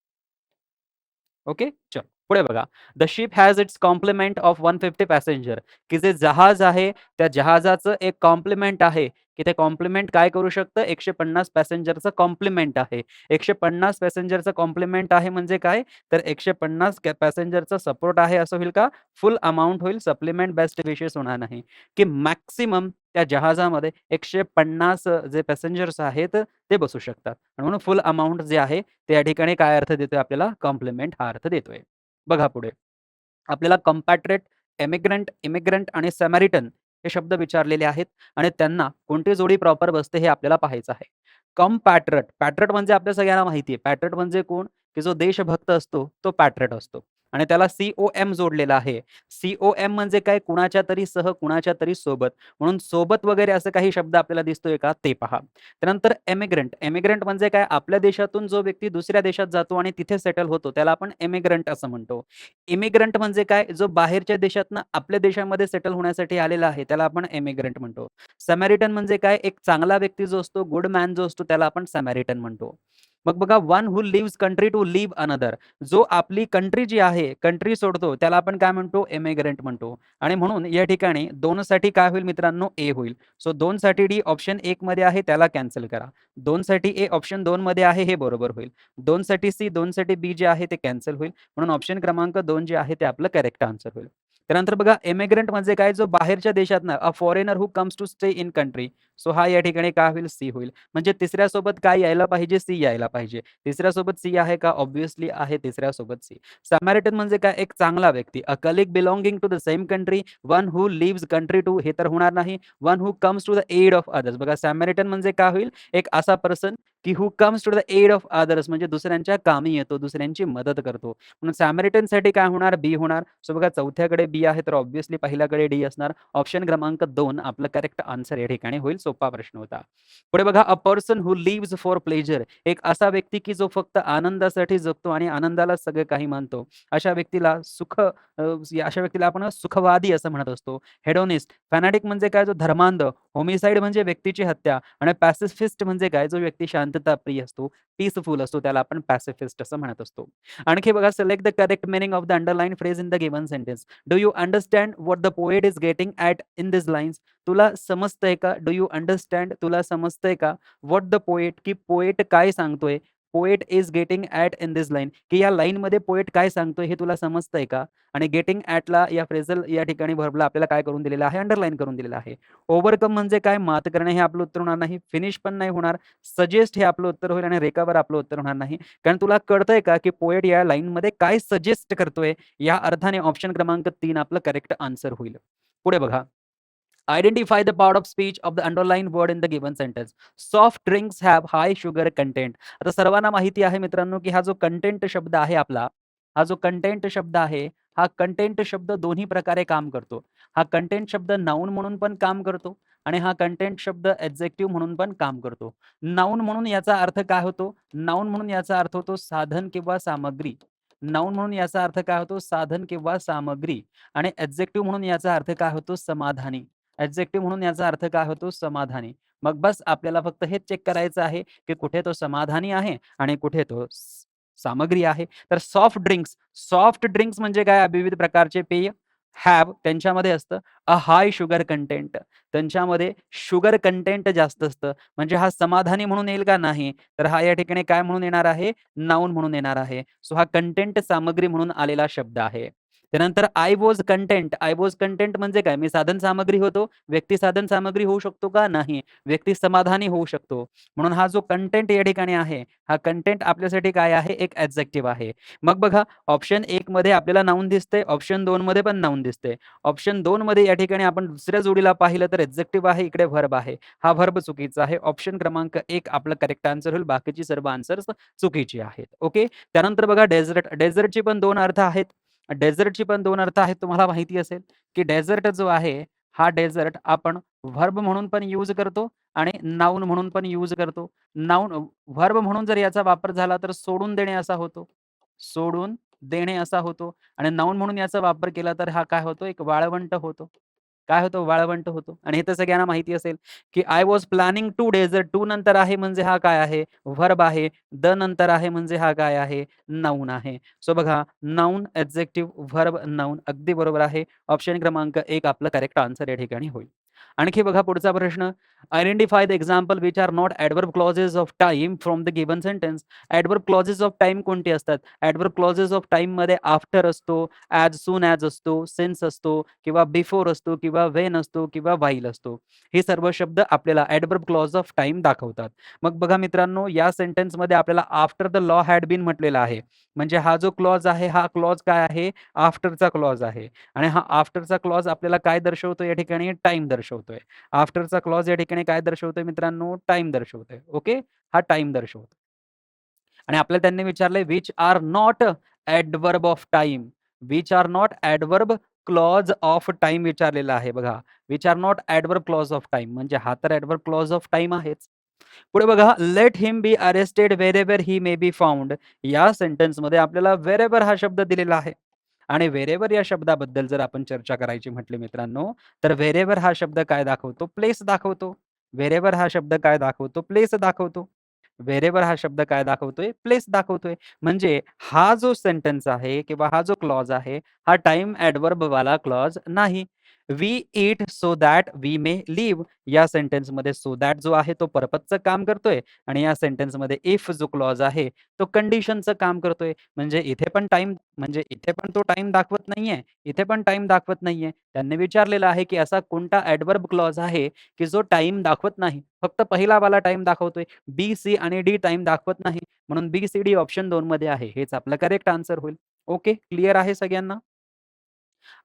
Okay. चलो पुढे बघा. The ship has its complement of 150 passenger, की जे जहाज आहे, त्या जहाजाचं एक कॉम्प्लिमेंट आहे, की ते कॉम्प्लिमेंट काय करू शकतं? 150 पॅसेंजरचं कॉम्प्लिमेंट आहे. 150 पॅसेंजरचं कॉम्प्लिमेंट आहे म्हणजे काय? तर 150 पॅसेंजरचा सपोर्ट आहे असं होईल का? फुल अमाउंट होईल. सप्लिमेंट बेस्ट विशेष होणार नाही, की मॅक्सिमम त्या जहाजामध्ये 150 जे पॅसेंजर्स आहेत ते बसू शकतात. आणि म्हणून फुल अमाउंट जे आहे ते या ठिकाणी काय अर्थ देतोय आपल्याला? कॉम्प्लिमेंट हा अर्थ देतोय. बघा पुढे. आपल्याला कम्पॅट्रेट, एमिग्रंट, इमिग्रंट आणि समॅरिटन हे शब्द विचारलेले आहेत आणि त्यांना कोणती जोडी प्रॉपर बसते हे आपल्याला पाहायचं आहे. कम्पॅट्रट, पॅट्रियट म्हणजे आपल्या सगळ्यांना माहिती आहे. पॅट्रियट म्हणजे कोण? की जो देशभक्त असतो तो पॅट्रियट असतो आणि त्याला सी-ओ-एम जोडलेला आहे. सी-ओ-एम म्हणजे काय? कुणाच्या तरी सह, कुणाच्या तरी सोबत. म्हणून सोबत वगैरे असं काही शब्द आपल्याला दिसतोय का? ते पहा. त्यानंतर एमिग्रंट, एमिग्रंट म्हणजे काय? आपल्या देशातून जो व्यक्ती दुसऱ्या देशात जातो आणि तिथे सेटल होतो त्याला आपण एमिग्रंट असं म्हणतो. इमिग्रंट म्हणजे काय? जो बाहेरच्या देशातनं आपल्या देशामध्ये सेटल होण्यासाठी आलेला आहे, त्याला आपण एमिग्रंट म्हणतो. समॅरिटन म्हणजे काय? एक चांगला व्यक्ती जो असतो, गुड मॅन जो असतो, त्याला आपण समॅरिटन म्हणतो. मग बघा one who leaves country to live another. जो आपली कंट्री जी आहे, कंट्री सोडतो, त्याला आपण काय म्हणतो? एमिग्रंट म्हणतो. आणि म्हणून या ठिकाणी 2 साठी काय होईल मित्रांनो? ए होईल. सो 2 साठी डी ऑप्शन 1 मध्ये आहे, त्याला कॅन्सल करा. 2 साठी ए ऑप्शन 2 मध्ये आहे, हे बरोबर होईल. 2 साठी सी, 2 साठी बी जे आहे ते कॅन्सल होईल. म्हणून ऑप्शन क्रमांक 2 जे आहे ते आपलं करेक्ट आन्सर होईल. त्यानंतर बघा इमिग्रंट म्हणजे काय? जो बाहेरच्या देशातनं a foreigner who comes to stay in country. So हा या ठिकाणी काय होईल? सी होईल. म्हणजे तिसऱ्यासोबत काय यायला पाहिजे? सी यायला पाहिजे. तिसऱ्यासोबत सी आहे का? ऑब्व्हियसली आहे तिसऱ्यासोबत सी. समॅरिटन म्हणजे काय? एक चांगला व्यक्ती. A colleague belonging to the same country, one who leaves country to हे तर होणार नाही. One who comes to the aid of others. बघा समॅरिटन म्हणजे काय होईल? एक असा पर्सन की who comes to the aid of others म्हणजे दुसऱ्यांच्या कामी येतो, दुसऱ्यांची मदत करतो. म्हणून सॅमरिटनसाठी काय होणार? बी होणार. सो बघा चौथ्याकडे बी आहे तर ऑब्व्हियसली पहिल्याकडे डी असणार. ऑप्शन क्रमांक 2 आपलं करेक्ट आन्सर या ठिकाणी होईल. सोपा प्रश्न होता. पुढे बघा अ person who leaves for pleasure. एक असा व्यक्ती की जो फक्त आनंदासाठी जगतो आणि आनंदालाच सगळं काही मानतो. अशा व्यक्तीला अशा व्यक्तीला आपण सुखवादी असं म्हणत असतो. हेडोनिस्ट, फॅनाटिक म्हणजे काय? जो धर्मांध. होमिसाइड म्हणजे व्यक्तीची हत्या आणि पॅसिफिस्ट म्हणजे काय? जो व्यक्ती शांतता प्रिय असतो, पीसफुल असतो त्याला आपण पॅसिफिस्ट असं म्हणत असतो. आणखी बघा select the correct meaning of the underline phrase in the given sentence. Do you understand what the poet is getting at in this lines. तुला समजतंय का? डू यू अंडरस्टँड तुला समजतंय का? व्हॉट द पोएट की पोएट काय सांगतोय? Poet is getting at in this line, की या लाईनमध्ये पोएट काय सांगतोय हे तुला समजतंय का? आणि गेटिंग ॲटला या फ्रेझल या ठिकाणी व्हर्बला आपल्याला काय करून दिलेलं आहे? अंडरलाईन करून दिलेलं आहे. ओव्हरकम म्हणजे काय? मात करणे हे आपलं उत्तर होणार नाही. फिनिश पण नाही होणार. सजेस्ट हे आपलं उत्तर होईल आणि रिकव्हर आपलं उत्तर होणार नाही. कारण तुला कळतंय का, की पोएट या लाईनमध्ये काय सजेस्ट करतोय? या अर्थाने ऑप्शन क्रमांक 3 आपलं करेक्ट आन्सर होईल. पुढे बघा. Identify the part of speech of the underline word in the given sentence. Soft drinks have high sugar content. आता सर्वांना माहिती आहे मित्रांनो, की हा जो कंटेंट शब्द आहे आपला, हा जो कंटेंट शब्द आहे, हा कंटेंट शब्द दोन्ही प्रकारे काम करतो. हा कंटेंट शब्द नाउन म्हणून पण काम करतो आणि हा कंटेंट शब्द ॲडजेक्टिव्ह म्हणून पण काम करतो. नाउन म्हणून याचा अर्थ काय होतो? नाउन म्हणून याचा अर्थ होतो साधन किंवा सामग्री. नाउन म्हणून याचा अर्थ काय होतो? साधन किंवा सामग्री. आणि ॲडजेक्टिव्ह म्हणून याचा अर्थ काय होतो? समाधानी. ॲडजेक्टिव्ह म्हणून याचा अर्थ काय होतो? समाधानी. मग बस आपल्याला फक्त हेच चेक करायचं आहे, की कुठे तो समाधानी आहे आणि कुठे तो सामग्री आहे. तर सॉफ्ट ड्रिंक्स म्हणजे काय? विविध प्रकारचे पेय. हॅव त्यांच्यामध्ये असतं अ हाय शुगर कंटेंट. त्यांच्यामध्ये शुगर कंटेंट जास्त असतं. म्हणजे हा समाधानी म्हणून येईल का? नाही. तर हा या ठिकाणी काय म्हणून येणार आहे? नाउन म्हणून येणार आहे. सो हा कंटेंट सामग्री म्हणून आलेला शब्द आहे. त्यानंतर आय वॉज कंटेंट म्हणजे काय? मी साधन सामग्री होतो. व्यक्ती साधन सामग्री होऊ शकतो का? नाही. व्यक्ती समाधानी होऊ शकतो. म्हणून हा जो कंटेंट या ठिकाणी आहे, हा कंटेंट आपल्यासाठी काय आहे? एक ॲडजेक्टिव्ह आहे. मग बघा ऑप्शन 1 मध्ये आपल्याला नाउन दिसतंय, ऑप्शन 2 मध्ये पण नाउन दिसतंय. ऑप्शन 2 मध्ये या ठिकाणी आपण दुसऱ्या जोडीला पाहिलं तर ॲडजेक्टिव्ह आहे, इकडे व्हर्ब आहे. हा व्हर्ब चुकीचा आहे. ऑप्शन क्रमांक 1 आपलं करेक्ट आन्सर होईल. बाकीची सर्व आन्सर्स चुकीची आहेत. ओके. त्यानंतर बघा डेझर्ट. डेझर्टचे पण 2 अर्थ आहेत. डेझर्टची पण 2 अर्थ आहेत. तुम्हाला माहिती असेल, की डेझर्ट जो आहे, हा डेझर्ट आपण व्हर्ब म्हणून पण यूज करतो आणि नाउन म्हणून पण यूज करतो. व्हर्ब म्हणून जर याचा वापर झाला तर सोडून देणे असा होतो. सोडून देणे असा होतो आणि नाउन म्हणून याचा वापर केला तर हा काय होतो? एक वाळवंट होतो. काय होतो? वाळवंट होतो आणि हे तर सगळ्यांना माहिती असेल, की I was planning to desert. To नंतर आहे म्हणजे हा काय आहे? व्हर्ब आहे. द नंतर आहे म्हणजे हा काय आहे? नाउन आहे. सो बघा नाउन, ॲडजेक्टिव्ह, व्हर्ब, नाउन अगदी बरोबर आहे. ऑप्शन क्रमांक 1 आपलं करेक्ट आन्सर या ठिकाणी होईल. आणखी बघा पुढचा प्रश्न. Identify the example which are not adverb clauses of time from the given sentence. Adverb clauses of time कोणते असतात? ॲडव्हर्ब क्लॉजेस ऑफ टाईममध्ये आफ्टर असतो, ॲज सून ॲज असतो, सिन्स असतो किंवा बिफोर असतो किंवा व्हेन असतो किंवा व्हाईल असतो. हे सर्व शब्द आपल्याला ॲडव्हर्ब क्लॉज ऑफ टाईम दाखवतात. मग बघा मित्रांनो, या सेंटेन्समध्ये आपल्याला after the law had been म्हटलेलं आहे. म्हणजे हा जो क्लॉज आहे, हा क्लॉज काय आहे? आफ्टरचा क्लॉज आहे आणि हा आफ्टरचा क्लॉज आपल्याला काय दर्शवतो या ठिकाणी? टाईम दर्शवतोय. आफ्टरचा क्लॉज या ठिकाणी काय दर्शवतोय मित्रांनो? टाईम दर्शवतोय. ओके. हा टाईम दर्शवतो. आणि आपल्याला त्यांनी विचारलंय which are not adverb of time. Which are not adverb clause of time विचारलेला आहे बघा. Which are not adverb clause of time म्हणजे हा तर ॲडव्हर्ब क्लॉज ऑफ टाईम आहेच. पुढे बघा let him be arrested wherever he may be found. या सेंटेन्समध्ये आपल्याला व्हेरेव्हर हा शब्द दिलेला आहे. आणि व्हेरेव्हर या शब्दाबद्दल जर आपण चर्चा करायची म्हटली मित्रांनो, तर व्हेरेव्हर हा शब्द काय दाखवतो? प्लेस दाखवतो. व्हेरेव्हर हा शब्द काय दाखवतो? प्लेस दाखवतो. व्हेरेव्हर हा शब्द काय दाखवतोय? प्लेस दाखवतोय. म्हणजे हा जो सेंटन्स आहे किंवा हा जो क्लॉज आहे, हा टाईम ॲडव्हर्बवाला क्लॉज नाही. We eat so that we may live. या सेंटेन्समध्ये सो दॅट जो आहे तो पर्पजचं काम करतोय आणि या सेंटेन्समध्ये इफ जो क्लॉज आहे, तो कंडिशनचं काम करतोय. म्हणजे इथे पण तो टाईम दाखवत नाहीये, इथे पण टाईम दाखवत नाहीये. त्यांनी विचारलेलं आहे, की असा कोणता ॲडव्हर्ब क्लॉज आहे, की जो टाईम दाखवत नाही. फक्त पहिला वाला टाईम दाखवतोय. बी, सी आणि डी टाईम दाखवत नाही. म्हणून बी, सी, डी ऑप्शन 2 मध्ये आहे. हेच आपलं करेक्ट आन्सर होईल. ओके. क्लिअर आहे सगळ्यांना?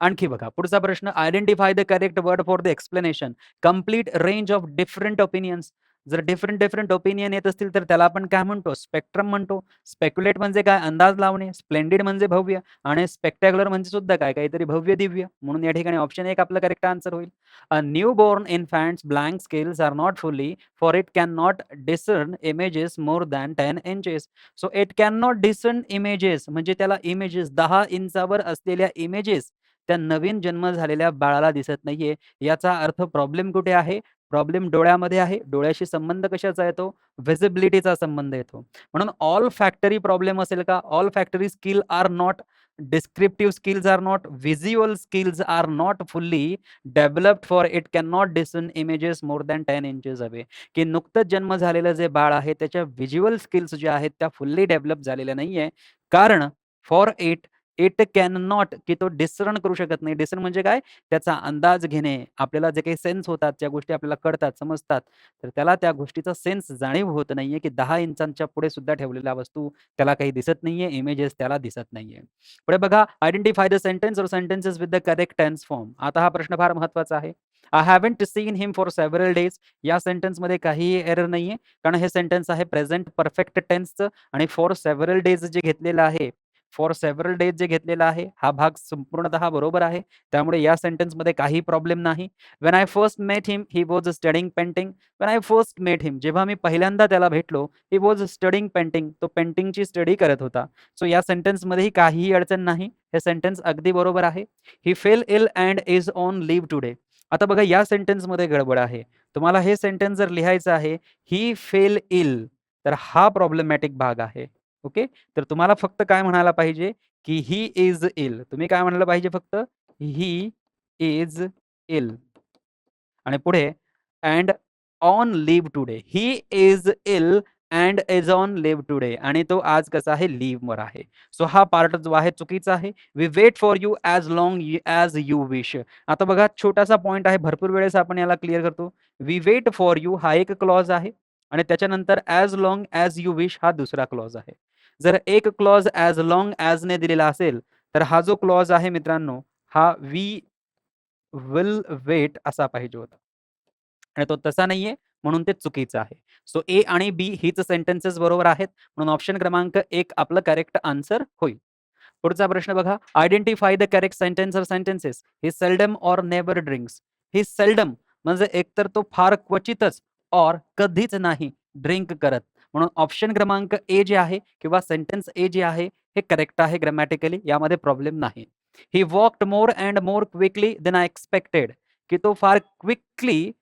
आणखी बघा पुढचा प्रश्न. Identify the correct word for the explanation. Complete range of different opinions. जर डिफरंट ओपिनियन येत असतील तर त्याला आपण काय म्हणतो? स्पेक्ट्रम म्हणतो. स्पेक्युलेट म्हणजे काय? अंदाज लावणे. स्प्लेंडिड म्हणजे भव्य आणि स्पेक्टॅक्युलर म्हणजे सुद्धा काय? काहीतरी भव्य दिव्य. म्हणून या ठिकाणी ऑप्शन 1 आपलं करेक्ट आन्सर होईल. A new born infants blank scales are not fully for it can not discern images more than 10 inches. So it can not discern images म्हणजे त्याला इमेजेस 10 इंचावर असलेल्या इमेजेस त्या नवीन जन्म झालेल्या बाळाला दिसत नाहीये. याचा अर्थ प्रॉब्लेम कुठे आहे? प्रॉब्लेम डोळ्यामध्ये आहे. डोळ्याशी संबंध कशाचा येतो? व्हिजिबिलिटीचा संबंध येतो. म्हणून ऑल फॅक्टरी प्रॉब्लेम असेल का? All factory skill are not descriptive skills are not, visual skills are not fully developed for it cannot discern images more than 10 inches away. की नुकतंच जन्म झालेलं जे बाळ आहे त्याच्या व्हिज्युअल स्किल्स ज्या आहेत त्या फुल्ली डेव्हलप झालेल्या नाहीये. कारण for it it can not, की तो डिसर्न करू शकत नाही. डिसर्न म्हणजे काय? त्याचा अंदाज घेणे, आपल्याला जे काही सेन्स होतात, ज्या गोष्टी आपल्याला कळतात, समजतात, तर त्याला त्या गोष्टीचा सेन्स जाणीव होत नाहीये, की 10 इंचांच्या पुढे सुद्धा ठेवलेल्या वस्तू त्याला काही दिसत नाहीये, इमेजेस त्याला दिसत नाहीये. पुढे बघा, identify the sentence or sentences with the correct tense form. आता हा प्रश्न फार महत्वाचा आहे. I haven't seen him for several days. या सेंटेन्समध्ये काहीही एरर नाहीये, कारण हे सेंटेन्स आहे प्रेझेंट परफेक्ट टेन्सचं आणि फॉर सेव्हरल डेज जे घेतलेलं आहे, फॉर सेव्हरल डेज जे घेतलेला आहे, हा भाग संपूर्णतः बरोबर आहे. त्यामुळे या सेंटेन्समध्ये काही प्रॉब्लेम नाही. When I first met him he was studying painting. When I first met him, जेव्हा मी पहिल्यांदा त्याला भेटलो, ही वॉज स्टडिंग पेंटिंग, तो पेंटिंगची स्टडी करत होता. सो या सेंटेन्समध्येही काहीही अडचण नाही. हे सेंटेन्स अगदी बरोबर आहे. He fell ill and is on leave today. आता बघा, या सेंटेन्समध्ये गडबड आहे. तुम्हाला हे सेंटेन्स जर लिहायचं आहे, ही फेल इल, तर हा प्रॉब्लेमॅटिक भाग आहे. ओके. तर तुम्हाला फक्त काय म्हणायला पाहिजे, की ही इज इल. तुम्ही काय म्हणायला पाहिजे फक्त? He is ill. आणि पुढे and on leave today. He is ill and is on leave today. आणि तो आज कसा आहे? लिव्हवर आहे. सो हा पार्ट जो आहे चुकीचा आहे. We wait for you as long as you wish. आता बघा, छोटासा पॉइंट आहे. भरपूर वेळेस आपण याला क्लिअर करतो. वी वेट फॉर यू हा एक क्लॉज आहे आणि त्याच्यानंतर as long as you wish हा दुसरा क्लॉज आहे. जर एक क्लॉज ॲज लाँग ॲजने दिलेला असेल, तर हा जो क्लॉज आहे मित्रांनो, हा वी विल वेट असा पाहिजे होता. आणि तो तसा नाहीये, म्हणून ते चुकीचं आहे. सो ए आणि बी हीच सेंटेन्सेस बरोबर आहेत. म्हणून ऑप्शन क्रमांक 1 आपलं करेक्ट आन्सर होईल. पुढचा प्रश्न बघा. Identify the correct sentence or sentences. He seldom और नेव्हर ड्रिंक्स. ही सेल्डम म्हणजे एकतर तो फार क्वचितच और कधीच नाही ड्रिंक करत. म्हणून ऑप्शन क्रमांक ए जे आहे किंवा सेंटेन्स ए जे आहे हे करेक्ट आहे ग्रामॅटिकली. यामध्ये प्रॉब्लेम नाही. He walked more and more quickly then I expected. की तो फार quickly,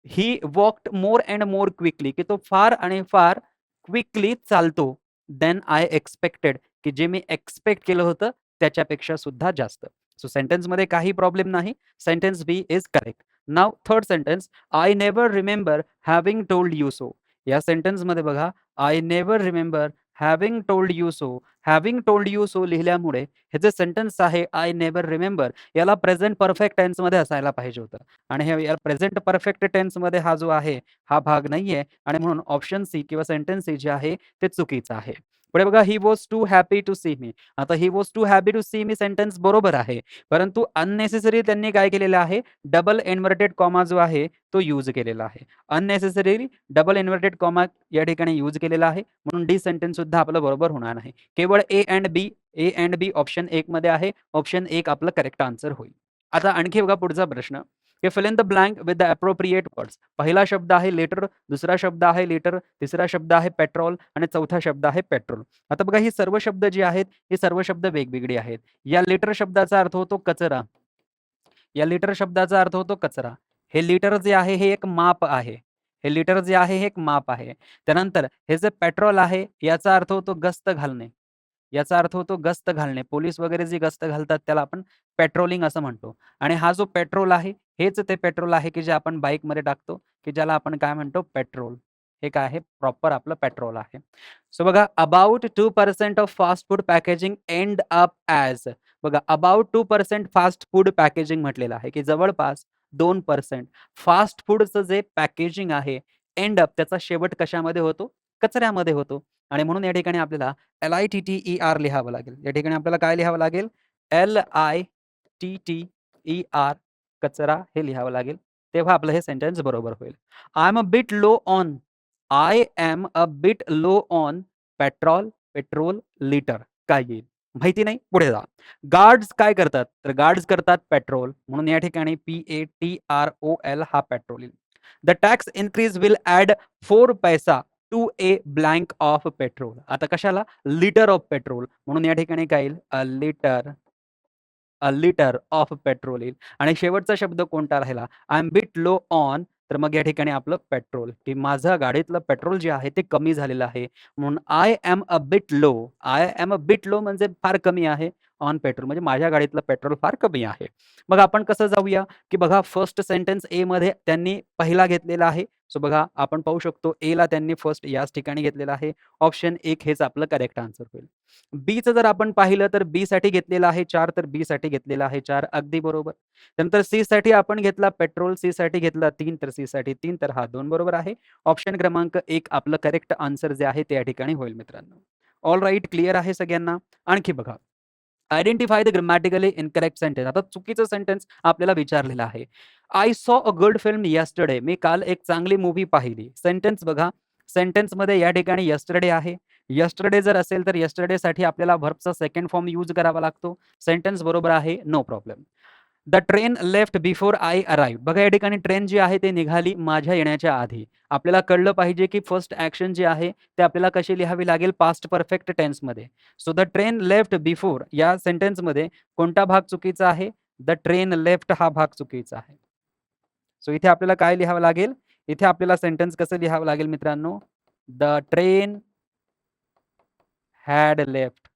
he walked more and more quickly, की तो फार आणि फार क्विकली चालतो देन आय एक्सपेक्टेड, की जे मी एक्सपेक्ट केलं होतं त्याच्यापेक्षा सुद्धा जास्त. सो सेंटेन्समध्ये काही प्रॉब्लेम नाही. Sentence B is correct. नाव third sentence. I never remember having told you so. या सेंटेन्समध्ये बघा, I never remember having told you so. Having told you so लिहिल्यामुळे हे जे सेंटेन्स आहे आय नेव्हर रिमेंबर, याला प्रेझेंट परफेक्ट टेन्समध्ये असायला पाहिजे होतं. आणि हे या प्रेझेंट परफेक्ट टेन्समध्ये हा जो आहे हा भाग नाहीये आणि म्हणून ऑप्शन सी किंवा सेंटेन्स सी जे आहे ते चुकीचं आहे. पुढे बघा, he was too happy to see me. आता he was too happy to see me sentence बरोबर आहे, परंतु अननेसेसरी त्यांनी काय केलेलं आहे? डबल इन्व्हर्टेड कॉमा जो आहे तो यूज केलेला आहे. अननेसेसरी डबल इन्व्हर्टेड कॉमा या ठिकाणी यूज केलेला आहे, म्हणून डी सेंटेन्स सुद्धा आपलं बरोबर होणार नाही. केवळ A and B, A and B option 1 मध्ये आहे. ऑप्शन 1 आपलं करेक्ट आन्सर होईल. आता आणखी बघा पुढचा प्रश्न, की fill in the blank with the appropriate words. पहिला शब्द आहे लेटर, दुसरा शब्द आहे लिटर, तिसरा शब्द आहे पेट्रोल आणि चौथा शब्द आहे पेट्रोल. आता बघा, ही सर्व शब्द जे आहेत हे सर्व शब्द वेगवेगळे आहेत. या लिटर शब्दाचा अर्थ होतो कचरा. या लिटर शब्दाचा अर्थ होतो कचरा. हे लिटर जे आहे हे एक माप आहे. हे लिटर जे आहे हे एक माप आहे. त्यानंतर हे जे पेट्रोल आहे याचा अर्थ होतो गस्त घालणे. याचा अर्थ होतो गस्त घालणे. पोलीस वगैरे जे गस्त घालतात त्याला आपण पेट्रोलिंग असं म्हणतो. आणि हा जो पेट्रोल आहे हेच ते पेट्रोल आहे की जे आपण बाईकमध्ये टाकतो, की ज्याला आपण काय म्हणतो? पेट्रोल. हे काय आहे? प्रॉपर आपलं पेट्रोल आहे. सो बघा, about 2% of fast food packaging end up as. बघा, अबाउट 2% फास्ट फूड पॅकेजिंग म्हटलेलं आहे, की जवळपास 2% फास्ट फूडचं जे पॅकेजिंग आहे, एंड अप त्याचा शेवट कशामध्ये होतो? कचऱ्यामध्ये होतो. आणि म्हणून या ठिकाणी आपल्याला LITTER लिहावं लागेल. या ठिकाणी आपल्याला काय लिहावं लागेल? LITTER, कचरा हे लिहावं लागेल. तेव्हा आपलं हे सेंटेन्स बरोबर होईल. I am a bit low on, I am a bit low on petrol, petrol, litre. काय येईल? माहिती नाही? पुढे जा. गार्ड्स काय करतात? तर गार्ड्स करतात पेट्रोल. म्हणून या ठिकाणी PATROL हा पेट्रोल येईल. The tax increase will add 4 पैसा to a blank of petrol. आता कशाला? Litre of petrol. म्हणून या ठिकाणी काय येईल? अ लिटर ऑफ पेट्रोल येईल. आणि शेवटचा शब्द कोणता राहिला? I am bit low on. तर मग या ठिकाणी आपलं पेट्रोल, की माझं गाडीतलं पेट्रोल जे आहे ते कमी झालेलं आहे. म्हणून I am a bit low. I am a bit low म्हणजे फार कमी आहे. ऑन पेट्रोल म्हणजे माझ्या गाडीतलं पेट्रोल फार कमी आहे. मग आपण कसं जाऊया, की बघा फर्स्ट सेंटन्स एमध्ये त्यांनी पहिला घेतलेला आहे. सो बघा आपण पाहू शकतो एला त्यांनी फर्स्ट याच ठिकाणी घेतलेला आहे. ऑप्शन 1 हेच आपलं करेक्ट आन्सर होईल. बीचं जर आपण पाहिलं तर बीसाठी घेतलेलं आहे 4 तर बीसाठी घेतलेला आहे 4 अगदी बरोबर. त्यानंतर सीसाठी आपण घेतला पेट्रोल, सीसाठी घेतला 3 तर सीसाठी 3 तर हा 2 बरोबर आहे. ऑप्शन क्रमांक 1 आपलं करेक्ट आन्सर जे आहे ते या ठिकाणी होईल मित्रांनो. ऑल राइट क्लिअर आहे सगळ्यांना? आणखी बघा identify the grammatically incorrect sentence. आता चुकीचं सेंटेन्स आपल्याला विचारलेलं आहे. I saw a good film yesterday. मी काल एक चांगली मूव्ही पाहिली. सेंटेन्स बघा. सेंटेन्समध्ये या ठिकाणी येस्टरडे आहे. येस्टरडे जर असेल तर येस्टरडेसाठी आपल्याला व्हर्बचा सेकंड फॉर्म यूज करावा लागतो. सेंटेन्स बरोबर आहे. No problem. The train left before I arrive. बघा या ठिकाणी ट्रेन जी आहे ते निघाली माझ्या येण्याच्या आधी. आपल्याला कळलं पाहिजे की फर्स्ट ॲक्शन जे आहे ते आपल्याला कशी लिहावी लागेल पास्ट परफेक्ट टेन्समध्ये. So the train left before या सेंटेन्समध्ये कोणता भाग चुकीचा आहे? द ट्रेन लेफ्ट हा भाग चुकीचा आहे. सो इथे आपल्याला काय लिहावं लागेल? इथे आपल्याला सेंटेन्स कसं लिहावं लागेल मित्रांनो? The train had left.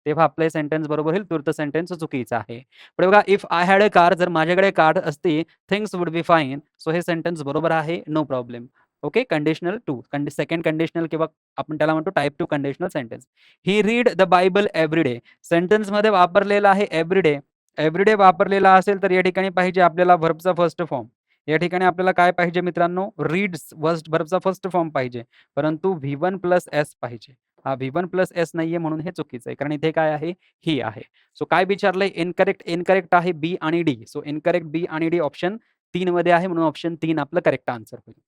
तेव्हा आपलं सेंटेन्स बरोबर होईल. तुर्त सेंटेन्स चुकीचं आहे. पुढे बघा if I had a car जर माझ्याकडे कार असती things would be fine. So हे सेंटेन्स बरोबर आहे. No problem. Okay. Conditional two second conditional किंवा आपण त्याला म्हणतो type 2 conditional sentence. He read the Bible everyday. सेंटेन्समध्ये वापरलेला आहे एव्हरीडे. एव्हरीडे वापरलेला असेल तर या ठिकाणी पाहिजे आपल्याला व्हर्बचा फर्स्ट फॉर्म. या ठिकाणी आपल्याला काय पाहिजे मित्रांनो? रीड्स व्हर्बचा फर्स्ट फॉर्म पाहिजे. परंतु V1 प्लस एस पाहिजे. हा V1 प्लस एस नाहीये म्हणून हे चुकीचं आहे. कारण इथे काय आहे? ही आहे. सो काय विचारलंय? इनकरेक्ट, इनकरेक्ट आहे बी आणि डी. सो इनकरेक्ट बी आणि डी ऑप्शन 3 मध्ये आहे म्हणून ऑप्शन 3 आपलं करेक्ट आन्सर होईल.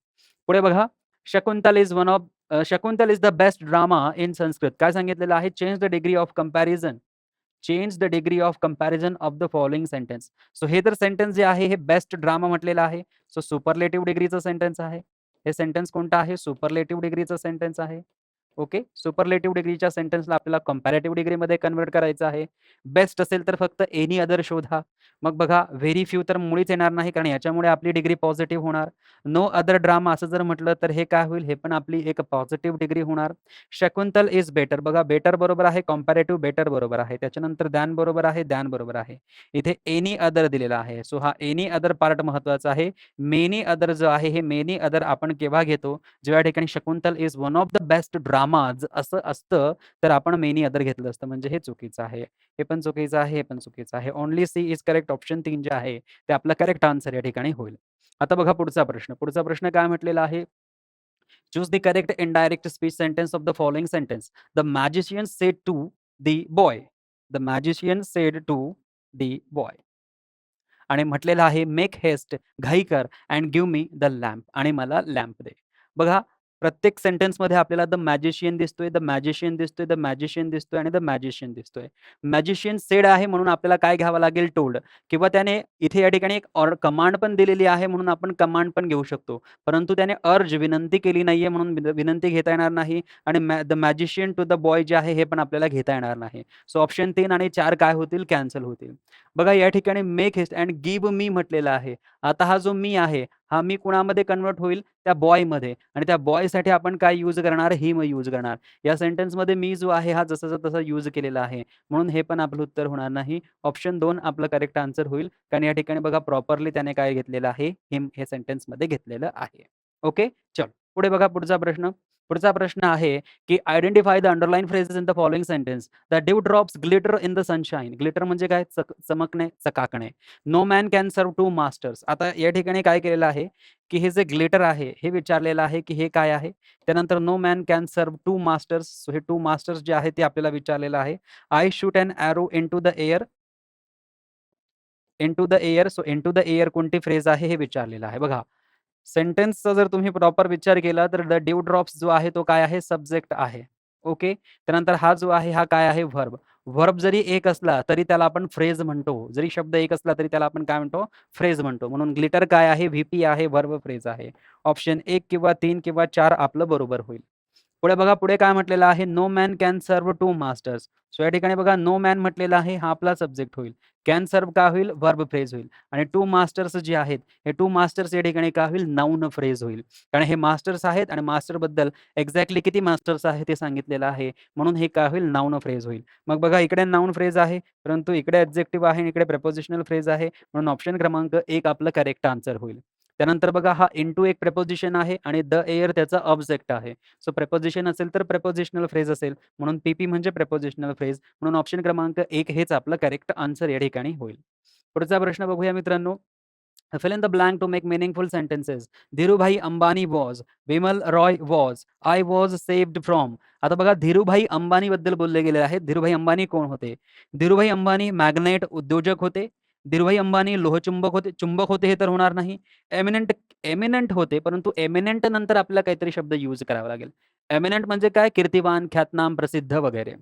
पुढे बघा Shakuntala is one of Shakuntala is the best drama in Sanskrit. काय सांगितलेलं आहे? Change the degree of comparison. Change the degree of comparison of the following sentence. So हे तर सेंटेन्स जे आहे हे बेस्ट ड्रामा म्हटलेलं आहे. सो सुपरलेटिव्ह डिग्रीचं सेंटेन्स आहे. हे सेंटेन्स कोणतं आहे? सुपरलेटिव्ह डिग्रीचं सेंटेन्स आहे. ओके. सुपरलेटिव्ह डिग्रीच्या सेंटेन्सला आपल्याला कंपॅरेटिव्ह डिग्रीमध्ये कन्व्हर्ट करायचं आहे. बेस्ट असेल तर फक्त एनी अदर शोधा. मग बघा व्हेरी फ्यू तर मुळीच येणार नाही कारण याच्यामुळे आपली डिग्री पॉझिटिव्ह होणार. नो अदर ड्रामा असं जर म्हटलं तर हे काय होईल? हे पण आपली एक पॉझिटिव्ह डिग्री होणार. शकुंतल इज बेटर. बघा बेटर बरोबर आहे. कंपॅरेटिव्ह बेटर बरोबर आहे. त्याच्यानंतर दॅन बरोबर आहे. दॅन बरोबर आहे. इथे एनी अदर दिलेला आहे. सो हा एनी अदर पार्ट महत्वाचा आहे. मेनी अदर जो आहे हे मेनी अदर आपण केव्हा घेतो? जेव्हा ठिकाणी Shakuntala is one of the best dramas असं असतं तर आपण मेनी अदर घेतलं असतं म्हणजे हे चुकीचं आहे. हे पण चुकीचं आहे, हे पण चुकीचं आहे. Only C is correct. Option 3 जे आहे ते आपलं करेक्ट आन्सर या ठिकाणी होईल. आता बघा पुढचा प्रश्न. पुढचा प्रश्न काय म्हटलेला आहे? Choose the correct indirect speech sentence of the following sentence. The magician said to the boy. The magician said to the boy. आणि म्हटलेलं आहे मेक हेस्ट घाई कर and give me the lamp आणि मला लॅम्प दे. बघा प्रत्येक सेंटेन्समध्ये आपल्याला द मॅजिशियन दिसतोय, द मॅजिशियन दिसतोय, द मॅजिशियन दिसतोय आणि द मॅजिशियन दिसतोय. मॅजिशियन सेड आहे म्हणून आपल्याला काय घ्यावं लागेल? टोल्ड किंवा त्याने इथे या ठिकाणी एक कमांड पण दिलेली आहे म्हणून आपण कमांड पण घेऊ शकतो. परंतु त्याने अर्ज विनंती केली नाहीये म्हणून विनंती घेता येणार नाही आणि the magician to the boy जे आहे हे पण आपल्याला घेता येणार नाही. सो ऑप्शन 3 आणि 4 काय होतील? कॅन्सल होतील. बघा या ठिकाणी make haste and give me म्हटलेला आहे. आता हा जो मी आहे, हा मी कुणामध्ये कन्व्हर्ट होईल? त्या बॉयमध्ये आणि त्या बॉयसाठी आपण काय यूज करणार? हिम यूज करणार. या सेंटेन्समध्ये मी जो आहे हा जसाचा तसा यूज केलेला आहे. म्हणून हे पण आपलं उत्तर होणार नाही. ऑप्शन 2 आपलं करेक्ट आन्सर होईल. कारण या ठिकाणी बघा प्रॉपरली त्याने काय घेतलेलं आहे? हिम हे सेंटेन्समध्ये घेतलेलं आहे. ओके. चलो पुढे बघा पुढचा प्रश्न. पुढचा प्रश्न आहे की identify the underline phrases in the following sentence. The dew drops glitter in the sunshine. Glitter म्हणजे काय? चमकणे, चकाकणे. No man can serve two masters. आता या ठिकाणी काय केलेलं आहे की हे जे ग्लिटर आहे हे विचारलेलं आहे की हे काय आहे? त्यानंतर no man can serve two masters. So हे टू मास्टर्स जे आहे ते आपल्याला विचारलेलं आहे. I shoot an arrow into the air. Into the air. So into the air कोणती फ्रेज आहे हे विचारलेलं आहे. बघा सेंटेन्सचा जर तुम्ही प्रॉपर विचार केला तर द ड्यू ड्रॉप्स जो आहे तो काय आहे? सब्जेक्ट आहे. ओके. त्यानंतर हा जो आहे हा काय आहे? व्हर्ब. व्हर्ब जरी एक असला तरी त्याला आपण फ्रेज म्हणतो. जरी शब्द एक असला तरी त्याला आपण काय म्हणतो? फ्रेज म्हणतो. म्हणून ग्लिटर काय आहे? व्हीपी आहे, व्हर्ब फ्रेज आहे. ऑप्शन 1 किंवा 3 किंवा 4 आपलं बरोबर होईल. पुढे बघा पुढे काय म्हटलेलं आहे? No man can serve two masters. So या ठिकाणी बघा नो मॅन म्हटलेला आहे, हा आपला सब्जेक्ट होईल. कॅन सर्व्ह काय होईल? वर्ब फ्रेज होईल आणि टू मास्टर्स जे आहेत, हे टू मास्टर्स या ठिकाणी काय होईल? नाउन फ्रेज होईल. कारण हे मास्टर्स आहेत आणि मास्टरबद्दल एक्झॅक्टली किती मास्टर्स आहे ते सांगितलेलं आहे. म्हणून हे काय होईल? नाउन फ्रेज होईल. मग बघा इकडे नाउन फ्रेज आहे, परंतु इकडे ॲडजेक्टिव्ह आहे आणि इकडे प्रिपोझिशनल फ्रेज आहे. म्हणून ऑप्शन क्रमांक 1 आपलं करेक्ट आन्सर होईल. त्यानंतर बघा हा इंटू एक प्रिपोझिशन आहे आणि द एअर त्याचा ऑब्जेक्ट आहे. सो प्रिपोझिशन असेल तर प्रिपोझिशनल फ्रेज असेल. म्हणून पी म्हणजे प्रिपोझिशनल फ्रेज. म्हणून ऑप्शन क्रमांक 1 हेच आपलं करेक्ट आन्सर या ठिकाणी होईल. पुढचा प्रश्न बघूया मित्रांनो. Fill in the blank to make meaningful sentences. Dhirubhai Ambani was, Vimal Roy was, I was saved from. आता बघा धीरूभाई अंबानीबद्दल बोलले गेले आहे. धीरूभाई अंबानी कोण होते? धीरूभाई अंबानी मॅग्नेट उद्योजक होते. धीरूभाई अंबानी चुंबक होते हे तर होणार नाही. एमिनंट एमिनंट होते, परंतु एमिनंट नंतर आपल्याला काहीतरी शब्द यूज करावा लागेल. एमिनंट म्हणजे काय? कीर्तिवान, ख्यातनाम, प्रसिद्ध वगैरे.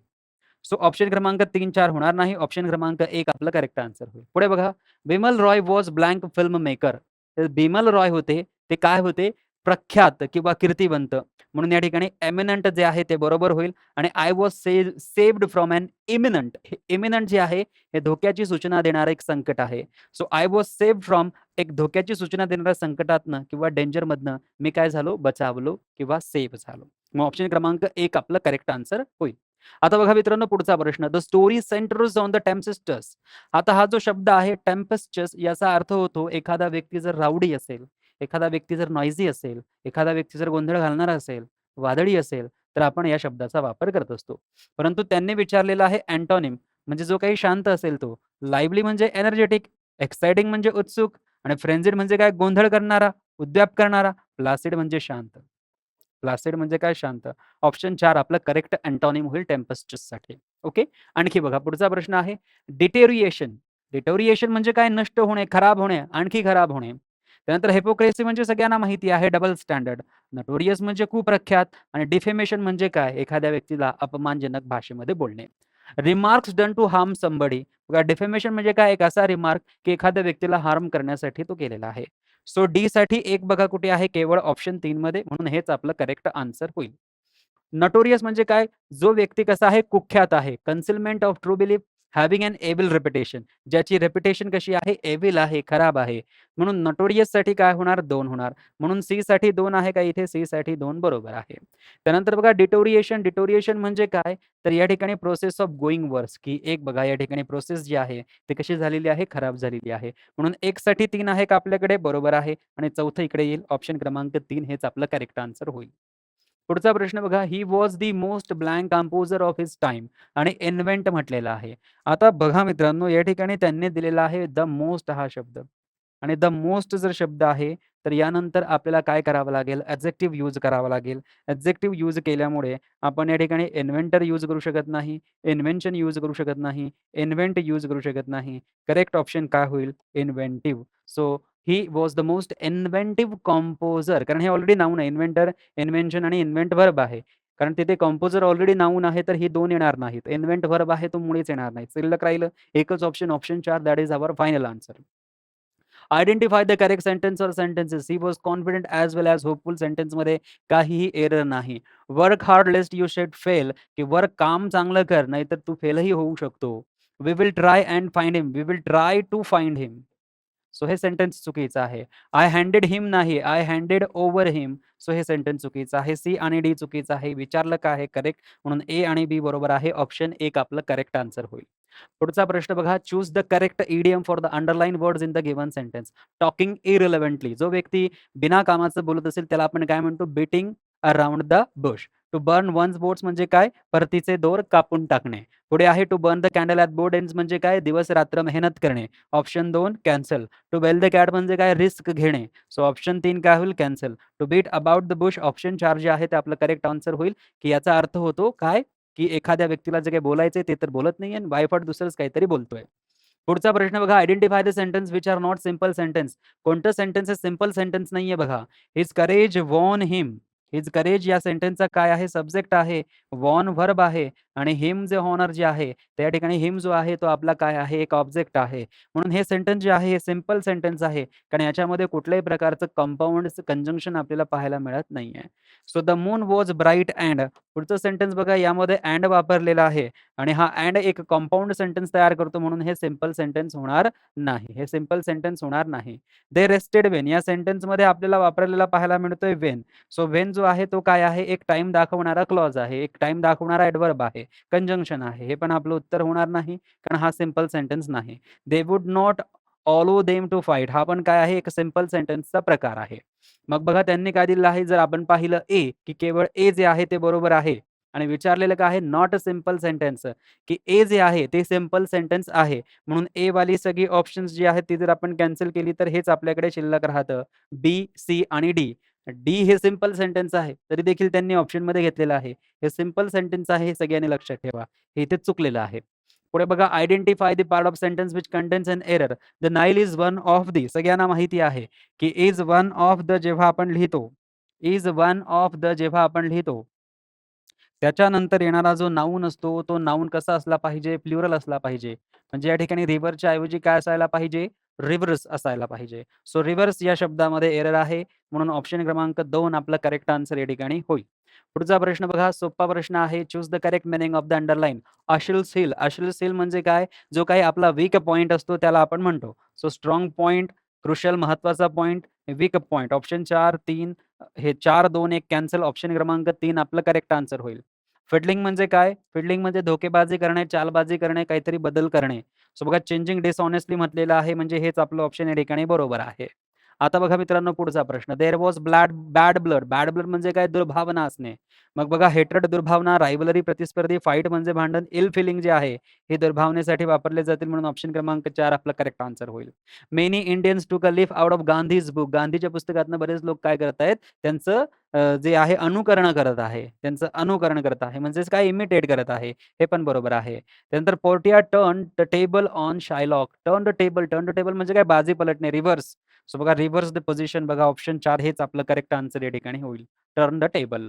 सो ऑप्शन क्रमांक 3-4 होणार नाही. ऑप्शन क्रमांक 1 आपलं करेक्ट आन्सर होईल. पुढे बघा, Bimal Roy was blank filmmaker. तर बिमल रॉय होते, ते काय होते? प्रख्यात किंवा कीर्तिवंत. म्हणून या ठिकाणी एमिनंट जे आहे ते बरोबर होईल आणि I was saved from an imminent. हे इमिनंट जे आहे, हे धोक्याची सूचना देणारं एक संकट आहे. So I was saved from एक धोक्याची सूचना देणाऱ्या संकटातनं किंवा डेंजरमधनं मी काय झालो? बचावलो किंवा सेव्ह झालो. मग ऑप्शन क्रमांक 1 आपलं करेक्ट आन्सर होईल. आता बघा मित्रांनो पुढचा प्रश्न. The story centres on the tempests. आता हा जो शब्द आहे टेम्पेस्टस याचा अर्थ होतो एखादा व्यक्ती जर राउडी असेल, एखादा व्यक्ती जर नॉइजी असेल, एखादा व्यक्ती जर गोंधळ घालणारा असेल, वादळी असेल, तर आपण या शब्दाचा वापर करत असतो. परंतु त्यांनी विचारलेला आहे अँटोनिम म्हणजे जो काही शांत असेल तो. लाईव्हली म्हणजे एनर्जेटिक, एक्साइटिंग म्हणजे उत्सुक आणि फ्रेंझिड म्हणजे काय? गोंधळ करणारा, उद्व्याप करणारा, प्लासिड म्हणजे शांत. प्लासिड म्हणजे काय? शांत. ऑप्शन 4 आपलं करेक्ट अँटोनिम होईल टेम्पेस्टससाठी. ओके. आणखी बघा पुढचा प्रश्न आहे डिटेरिएशन. डिटोरिएशन म्हणजे काय? नष्ट होणे, खराब होणे, आणखी खराब होणे. त्यानंतर हिपोक्रेसी म्हणजे सगळ्यांना माहिती आहे डबल स्टँडर्ड. नोटोरियस म्हणजे कुप्रख्यात आणि डिफेमेशन म्हणजे काय? एखाद्या व्यक्तीला अपमानजनक भाषेमध्ये बोलणे. Remarks done to harm somebody. बघा डिफेमेशन म्हणजे काय? एक असा रिमार्क की एखाद्या व्यक्तीला हार्म करण्यासाठी तो केलेला आहे. सो डी साठी एक बघा कुठे आहे? केवळ ऑप्शन 3 मध्ये. म्हणून हेच आपलं करेक्ट आन्सर होईल. नोटोरियस म्हणजे काय? जो व्यक्ती कसा आहे? कुख्यात आहे. Concealment of true belief having an evil reputation. ज्याची रेप्युटेशन कशी आहे? एव्हिल आहे, खराब आहे. म्हणून नोटोरियससाठी काय होणार? 2 होणार. म्हणून सी साठी 2 आहे का इथे? सी साठी 2 बरोबर आहे. त्यानंतर बघा डिटोरिएशन. डिटोरिएशन म्हणजे काय? तर या ठिकाणी प्रोसेस ऑफ गोइंग वर्स की एक बघा या ठिकाणी प्रोसेस जी आहे ती कशी झालेली आहे? खराब झालेली आहे. म्हणून 1 साठी 3 आहे का आपल्याकडे? बरोबर आहे आणि चौथं इकडे येईल ऑप्शन क्रमांक 3 हेच आपलं करेक्ट आन्सर होईल. पुढचा प्रश्न बघा, he was the most blank composer of his time आणि इन्व्हेंट म्हटलेला आहे. आता बघा मित्रांनो, या ठिकाणी त्यांनी दिलेला आहे द मोस्ट हा शब्द आणि द मोस्ट जर शब्द आहे, तर यानंतर आपल्याला काय करावं लागेल? ॲडजेक्टिव्ह यूज करावा लागेल. ॲडजेक्टिव्ह यूज केल्यामुळे आपण या ठिकाणी इन्व्हेंटर यूज करू शकत नाही, इन्व्हेन्शन यूज करू शकत नाही, इन्व्हेंट यूज करू शकत नाही. करेक्ट ऑप्शन काय होईल? Inventive. So he was the most inventive composer कारण हे ऑलरेडी नाऊन आहे. इन्व्हेंटर इन्व्हेन्शन आणि इन्व्हेंट व्हर्ब आहे. कारण तिथे कंपोजर ऑलरेडी नाऊन आहे, तर ही 2 येणार नाहीत. इन्व्हेंट व्हर्ब आहे, तो मुळीच येणार नाही. शिल्लक राहिलं एकच option, option 4 that is our final answer. Identify the correct sentence or sentences. He was confident as well as hopeful सेंटेन्समध्ये काहीही एरर नाही. Work hard lest you should fail की वर्क काम चांगलं कर, नाहीतर तू फेलही होऊ शकतो. We will try and find him. We will try to find him. So हे सेंटेन्स चुकीचं आहे. आय हँडेड हिम नाही, I handed over him. So हे सेंटेन्स चुकीचं आहे. सी आणि डी चुकीचं आहे. विचारलं का आहे करेक्ट म्हणून ए आणि बी बरोबर आहे. ऑप्शन 1 आपलं करेक्ट आन्सर होईल. पुढचा प्रश्न बघा. Choose the correct idiom for the underline words in the given sentence. Talking irrelevantly. जो व्यक्ती बिना कामाचं बोलत असेल त्याला आपण काय म्हणतो? Beating around the bush. To burn one's boats म्हणजे काय? परतीचे दोर कापून टाकणे. पुढे आहे to burn the candle at both ends म्हणजे काय? दिवस-रात्र मेहनत करणे. Option 2 cancel. To bell the cat म्हणजे काय? रिस्क घेणे. सो ऑप्शन 3 काय होईल? Cancel. To beat about the bush option 4 जे आहे ते आपलं करेक्ट आन्सर होईल, की याचा अर्थ होतो काय? की एखाद्या व्यक्तीला जे काही बोलायचंय ते तर बोलत नाहीये आणि वायफट दुसरंच काहीतरी बोलतोय. पुढचा प्रश्न बघा. Identify the sentence which are not simple sentence. कोणतं सेंटेन्स हे सिंपल सेंटेन्स नाहीये बघा. His courage won him. His courage या सेंटेन्सचा काय आहे? सब्जेक्ट आहे. वॉन व्हर्ब आहे आणि हिम जे हॉनर जे आहे, त्या ठिकाणी हिम जो आहे तो आपला काय आहे? एक ऑब्जेक्ट आहे. म्हणून हे सेंटन्स जे आहे हे सिंपल सेंटन्स आहे. कारण याच्यामध्ये कुठल्याही प्रकारचं कंपाउंड कंजंक्शन आपल्याला पाहायला मिळत नाहीये. So the moon was bright and पुढचं सेंटन्स बघा यामध्ये अँड वापरलेला आहे आणि हा अँड एक कंपाउंड सेंटन्स तयार करतो म्हणून हे सिंपल सेंटन्स होणार नाही. हे सिंपल सेंटन्स होणार नाही. दे रेस्टेड व्हेन या सेंटन्समध्ये आपल्याला वापरलेला पाहायला मिळतोय व्हेन. सो व्हेन जो आहे तो काय आहे? एक टाईम दाखवणारा क्लॉज आहे. एक टाईम दाखवणारा ॲडव्हर्ब आहे. कंजंक्शन आहे. हे पण आपलं उत्तर होणार नाही, कारण हा सिंपल सेंटन्स नाही. दे वुड नॉट अलो देम टू फाईट हा पण काय आहे? एक सिंपल सेंटन्सचा प्रकार आहे. मग बघा त्यांनी काय दिलेलं आहे? जर आपण पाहिलं ए, की केवळ ए जे आहे ते बरोबर आहे आणि विचारलेलं काय आहे? नॉट अ सिंपल सेंटन्स की ए जे आहे ते सिंपल सेंटन्स आहे. म्हणून ए वाली सगळी ऑप्शन्स जी आहेत ती जर आपण कॅन्सल केली तर हेच आपल्याकडे शिल्लक राहतं. बी, सी आणि डी. डी हे सिंपल सेंटन्स आहे, तरी देखील त्यांनी ऑप्शनमध्ये घेतलेलं आहे. हे सिंपल सेंटन्स आहे हे सगळ्यांनी लक्षात ठेवा. हे इथे चुकलेलं आहे. पुढे बघा identify the part of sentence which contains an error. The Nile is one of the सगळ्यांना माहिती आहे, की इज वन ऑफ द जेव्हा आपण लिहितो, इज वन ऑफ द जेव्हा आपण लिहितो, त्याच्यानंतर येणारा जो नाऊन असतो, तो नाऊन कसा असला पाहिजे? प्लुरल असला पाहिजे. म्हणजे या ठिकाणी रिव्हरच्या ऐवजी काय असायला पाहिजे? रिव्हर्स असायला पाहिजे. सो रिव्हर्स या शब्दामध्ये एरर आहे. म्हणून ऑप्शन क्रमांक 2 आपला करेक्ट आन्सर या ठिकाणी होईल. पुढचा प्रश्न बघा, सोपा प्रश्न आहे. Choose the correct meaning of the underline. Achilles heel. Achilles heel म्हणजे काय? जो काही आपला वीक पॉइंट असतो त्याला आपण म्हणतो. सो स्ट्राँग पॉइंट, क्रुशियल महत्त्वाचा पॉइंट, वीक पॉइंट. ऑप्शन 4, 3 हे 4, 2, 1 कॅन्सल. ऑप्शन क्रमांक 3 आपलं करेक्ट आन्सर होईल. फिडलिंग म्हणजे काय? फिडलिंग म्हणजे धोकेबाजी करणे, चालबाजी करणे, काहीतरी बदल करणे. सो बघा चेंजिंग डिसऑनेस्टली म्हटलेलं आहे म्हणजे हेच आपलं ऑप्शन या ठिकाणी बरोबर आहे. आता बघा मित्रांनो पुढचा प्रश्न. There was bad blood. Bad blood म्हणजे काय? दुर्भावना असणे. मग बघा हेट्रेड दुर्भावना, रायव्हलरी प्रतिस्पर्धी, फाईट म्हणजे भांडण, इल फीलिंग जे आहे हे दुर्भावनेसाठी वापरले जातील म्हणून ऑप्शन क्रमांक 4 आपला करेक्ट आन्सर होईल. मेनी इंडियन्स टूक a leaf out of Gandhi's book. गांधीच्या पुस्तकातनं बरेच लोक काय करत आहेत? त्यांचं जे आहे अनुकरण करत आहे. त्यांचं अनुकरण करत आहे. म्हणजेच काय इमिटेट करत आहे. हे पण बरोबर आहे. त्यानंतर Portia turn the table on Shylock. Turn the table म्हणजे काय? बाजी पलटणे, रिव्हर्स. सो बघा रिव्हर्स द पोझिशन बघा ऑप्शन 4 हेच आपलं करेक्ट आन्सर या ठिकाणी होईल. Turn the table.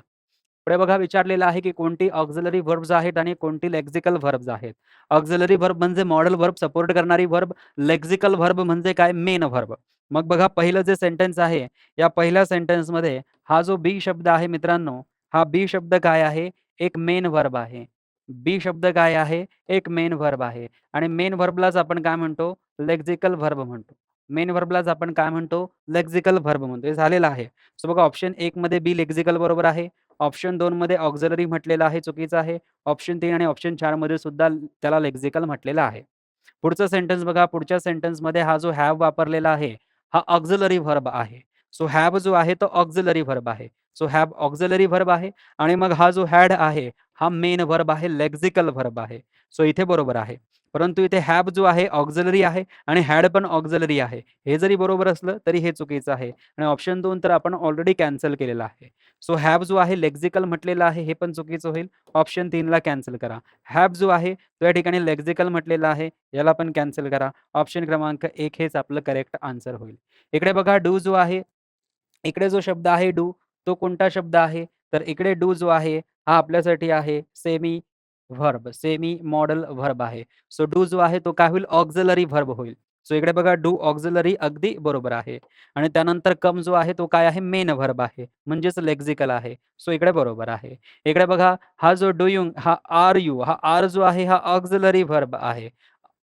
पुढे बघा विचारलेलं आहे, की कोणती ऑक्झिलरी व्हर्ब्स आहेत आणि कोणती लेक्सिकल व्हर्ब्स आहेत. ऑक्झिलरी व्हर्ब म्हणजे मॉडेल व्हर्ब, सपोर्ट करणारी व्हर्ब. लेक्सिकल व्हर्ब म्हणजे काय? Main verb. मग बघा पहिलं जे सेंटन्स आहे, या पहिल्या सेंटन्समध्ये हा जो बी शब्द आहे मित्रांनो, हा बी शब्द काय आहे? एक मेन व्हर्ब आहे. बी शब्द काय आहे? एक मेन व्हर्ब आहे आणि मेन व्हर्बलाच आपण काय म्हणतो? लेक्सिकल व्हर्ब म्हणतो. मेन व्हर्बलाच आपण काय म्हणतो? लेक्सिकल व्हर्ब म्हणतो. हे झालेलं आहे. सो बघा ऑप्शन 1 मध्ये बी लेक्सिकल बरोबर आहे. ऑप्शन 2 मध्ये ऑक्झिलरी म्हटलेलं आहे, चुकीचं आहे. ऑप्शन 3 आणि ऑप्शन 4 मध्ये सुद्धा त्याला लेक्सिकल म्हटलेलं आहे. पुढचं सेंटन्स बघा, पुढच्या सेंटन्समध्ये हा जो हॅव वापरलेला आहे, हा ऑक्झिलरी व्हर्ब आहे. सो हॅव जो आहे तो ऑक्झिलरी व्हर्ब आहे. सो हॅव ऑक्झिलरी व्हर्ब आहे आणि मग हा जो हॅड आहे, हा मेन व्हर्ब आहे, लेक्सिकल व्हर्ब आहे. सो इथे बरोबर आहे. परंतु इथे हॅव जो आहे ऑक्झिलरी आहे आणि हॅड पण ऑक्झिलरी आहे. हे जरी बरोबर असलं तरी हे चुकीचं आहे आणि ऑप्शन 2 तर आपण ऑलरेडी कॅन्सल केलेला आहे. सो हॅव जो आहे लेक्सिकल म्हटलेलं आहे, हे पण चुकीचं होईल. ऑप्शन 3 ला कॅन्सल करा. हॅव जो आहे तो या ठिकाणी लेक्सिकल म्हटलेला आहे, याला पण कॅन्सल करा. ऑप्शन क्रमांक 1 हेच आपलं करेक्ट आन्सर होईल. इकडे बघा डू जो आहे, इकडे जो शब्द आहे डू, तो कोणता शब्द आहे? तर इकडे डू जो आहे, हा आपल्यासाठी आहे semi verb, semi model verb आहे. सो डू जो आहे तो काय होईल? ऑक्झिलरी व्हर्ब होईल. सो इकडे बघा डू ऑक्झिलरी अगदी बरोबर आहे आणि त्यानंतर कम जो आहे तो काय आहे? मेन व्हर्ब आहे, म्हणजेच लेक्सिकल आहे. सो इकडे बरोबर आहे. इकडे बघा हा जो डूइंग हा आर यू हा आर जो आहे हा ऑक्झिलरी व्हर्ब आहे.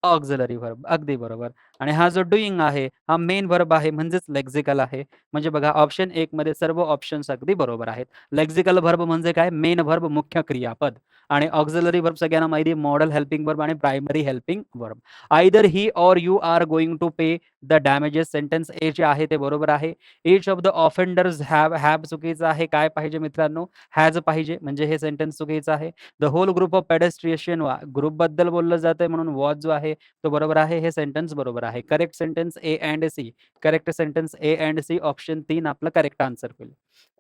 ऑक्झिलरी व्हर्ब अगदी बरोबर आणि हा जो डूइंग आहे, हा मेन व्हर्ब आहे म्हणजेच लेक्सिकल आहे. म्हणजे बघा ऑप्शन 1 मध्ये सर्व ऑप्शन्स अगदी बरोबर आहेत. लेक्सिकल व्हर्ब म्हणजे काय? मेन व्हर्ब मुख्य क्रियापद आणि ऑक्झिलरी व्हर्ब सगळ्यांना माहिती आहे मॉडल हेल्पिंग व्हर्ब आणि primary helping verb. Either he or you are going to pay the damages sentence A जे आहे ते बरोबर आहे. Each of the offenders have चुकीचं आहे. काय पाहिजे मित्रांनो? हॅज पाहिजे म्हणजे हे सेंटन्स चुकीचं आहे. The whole group of pedestrian ग्रुपबद्दल बोललं जातंय म्हणून वॉच जो आहे तो बरोबर आहे. हे सेंटन्स बरोबर आहे. आहे. Correct sentence A and C. Correct sentence A and C option 3 आपलं करेक्ट आन्सर होईल.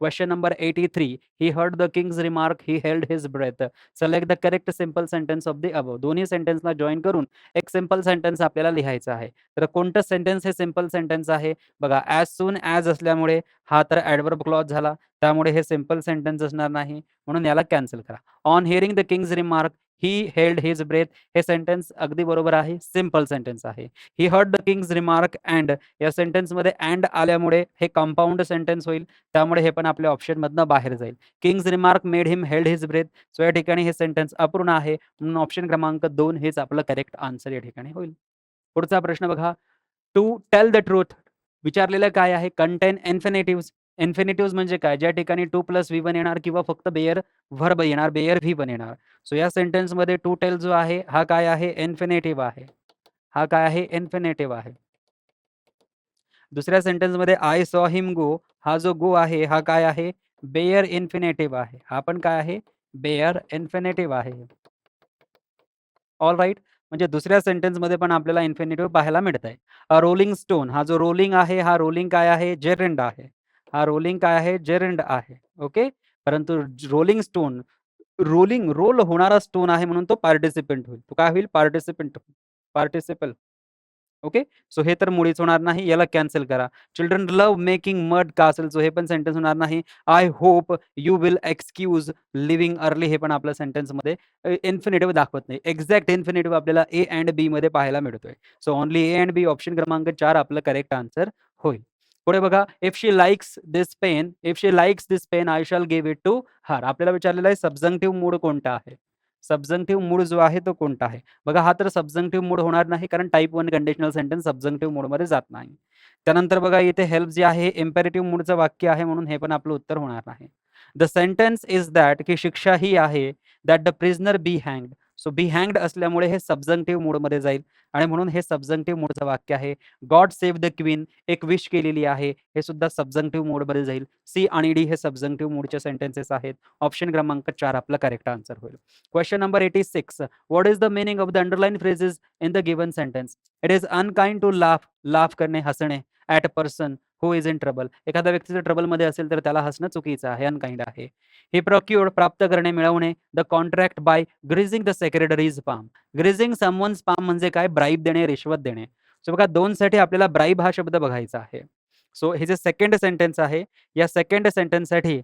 Question number 83. He heard the king's remark, he held his breath. Select the correct simple sentence of the above. दोन्ही सेंटेन्सला join करून एक simple sentence आपल्याला लिहायचं आहे. तर कोणतं सेंटेन्स हे सिंपल सेंटेन्स आहे? बघा, ॲज सून ॲज असल्यामुळे हा तर ॲडव्हर्ब क्लॉज झाला. त्यामुळे हे सिंपल सेंटेन्स असणार नाही, म्हणून याला कॅन्सल करा. On hearing the king's remark, he held his breath, हे सेंटेन्स अगदी बरोबर आहे, सिंपल सेंटेन्स आहे. He heard the king's remark and, या सेंटेन्समध्ये अँड आल्यामुळे हे कंपाऊंड सेंटेन्स होईल. त्यामुळे हे पण आपल्या ऑप्शनमधनं बाहेर जाईल. किंग्स रिमार्क मेड हिम हेल्ड हिज ब्रेथ. सो या ठिकाणी हे सेंटेन्स अपूर्ण आहे, म्हणून ऑप्शन क्रमांक 2 हेच आपलं करेक्ट आन्सर या ठिकाणी होईल. पुढचा प्रश्न बघा. टू टेल द ट्रूथ विचारलेलं काय आहे? कंटेन इन्फिनिटिव्हज. इन्फिनिटिव्हज म्हणजे काय? ज्या ठिकाणी टू प्लस व्ही वन येणार किंवा फक्त बेयर व्हर्ब येणार, बेयर व्ही वन येणार. सो या सेंटेन्समध्ये टू टेल जो आहे हा काय आहे? इन्फिनिटिव्ह आहे. हा काय आहे? इन्फिनिटिव्ह आहे. दुसऱ्या सेंटेन्समध्ये आय सॉ हिम गो, हा जो गो आहे हा काय आहे? बेयर इन्फिनिटिव्ह आहे. हा पण काय आहे? बेयर इन्फिनिटिव्ह आहे. All right. म्हणजे दुसऱ्या सेंटेन्समध्ये पण आपल्याला इन्फिनिटिव्ह पाहायला मिळत आहे. रोलिंग स्टोन, हा जो रोलिंग आहे हा रोलिंग काय आहे? जेरंड आहे. हा रोलिंग काय आहे? जेरंड आहे. ओके. परंतु रोलिंग स्टोन, रोलिंग रोल होणारा स्टोन आहे म्हणून तो पार्टिसिपंट होईल. तो काय होईल? पार्टिसिपंट होईल. पार्टिसिपल. ओके. सो हे तर मुळीच होणार नाही. याला कॅन्सल करा. Children love making mud castle, so हे पण सेंटेन्स होणार नाही. I hope you will excuse living early, हे पण आपल्या सेंटेन्समध्ये इन्फिनिटिव्ह दाखवत नाही. एक्झॅक्ट इन्फिनिटिव्ह आपल्याला ए अँड बी मध्ये पाहायला मिळतोय. So only A and B option क्रमांक 4 आपलं करेक्ट आन्सर होईल. पुढे बघा. If she likes this pen, if she likes this pen I shall give it to her. आपल्याला विचारलेला आहे सब्जंक्टिव्ह मूड कोणता आहे? सब्जंक्टिव्ह मूड जो आहे तो कोणता आहे? बघा, हा तर सब्जंक्टिव्ह मूड होणार नाही, कारण टाइप 1 कंडिशनल सेंटेन्स सब्जंक्टिव्ह मूडमध्ये जात नाही. त्यानंतर बघा, इथे हेल्प जे आहे हे इम्पेरेटिव्ह मूडचं वाक्य आहे, म्हणून हे पण आपलं उत्तर होणार नाही. द सेंटेन्स इज दॅट, की शिक्षा ही आहे, दॅट द प्रिझनर बी हँग्ड. सो बी हँग्ड असल्यामुळे हे सब्जंक्टिव्ह मूडमध्ये जाईल आणि म्हणून हे सब्जंक्टिव्ह मूडचं वाक्य आहे. गॉड सेव्ह द क्वीन, एक विश केलेली आहे, हे सुद्धा सब्जंक्टिव्ह मूडमध्ये जाईल. सी आणि डी हे सब्जंक्टिव्ह मूडचे सेंटेन्सेस आहेत. ऑप्शन क्रमांक 4 आपला करेक्ट आन्सर होईल. Question number 86. What is the meaning of the underline phrases in the given sentence? It is unkind to laugh, laugh करणे, हसणे. At a person who is in trouble, एखाद्या व्यक्ती जर ट्रबलमध्ये असेल तर त्याला हसणं चुकीचं आहे, अनकाइंड आहे. हे प्रॉक्युअर्ड, प्राप्त करणे, मिळवणे. The contract by greasing the secretary's palm. Greasing someone's palm म्हणजे काय? ब्राईब देणे, रिश्वत देणे. सो बघा, 2 साठी आपल्याला ब्राईब हा शब्द बघायचा आहे. सो हे जे सेकंड सेंटेन्स आहे, या सेकंड सेंटेन्ससाठी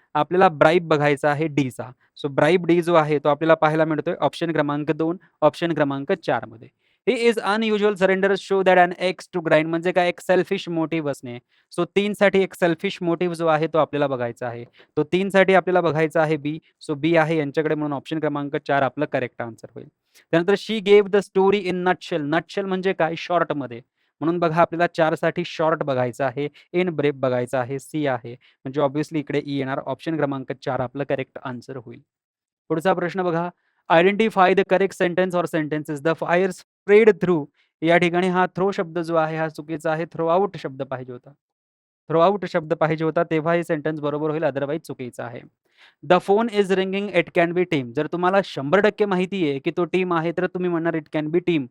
आपल्याला ब्राईब बघायचा आहे डीचा. सो ब्राईब डी जो आहे तो आपल्याला पाहायला मिळतोय ऑप्शन क्रमांक 2, ऑप्शन क्रमांक 4 मध्ये. He is unusual surrender show that an axe to grind, म्हणजे काय? एक सेल्फिश मोटिव्ह असणे. सो 3 साठी एक सेल्फिश मोटिव्ह जो आहे तो आपल्याला बघायचा आहे. तो 3 साठी आपल्याला बघायचा आहे बी. सो बी आहे यांच्याकडे, म्हणून ऑप्शन क्रमांक 4 आपलं करेक्ट आन्सर होईल. त्यानंतर she gave the story in nutshell. Nutshell म्हणजे काय? शॉर्टमध्ये. म्हणून बघा, आपल्याला 4 साठी शॉर्ट बघायचं आहे, इन ब्रीफ बघायचं आहे, सी आहे. म्हणजे ऑब्व्हियसली इकडे ई येणार. ऑप्शन क्रमांक 4 आपलं करेक्ट आन्सर होईल. पुढचा प्रश्न बघा. Identify the correct sentence or sentences. The fire spread through, या ठिकाणी हा थ्रो शब्द जो आहे हा चुकीचा आहे. थ्रो आउट शब्द पाहिजे होता. थ्रो आउट शब्द पाहिजे होता, तेव्हा हे सेंटेन्स बरोबर होईल, अदरवाईज चुकीचं आहे. The phone is ringing, it can be team. जर तुम्हाला 100% माहिती आहे की तो टीम आहे, तर तुम्ही म्हणणार इट कॅन बी टीम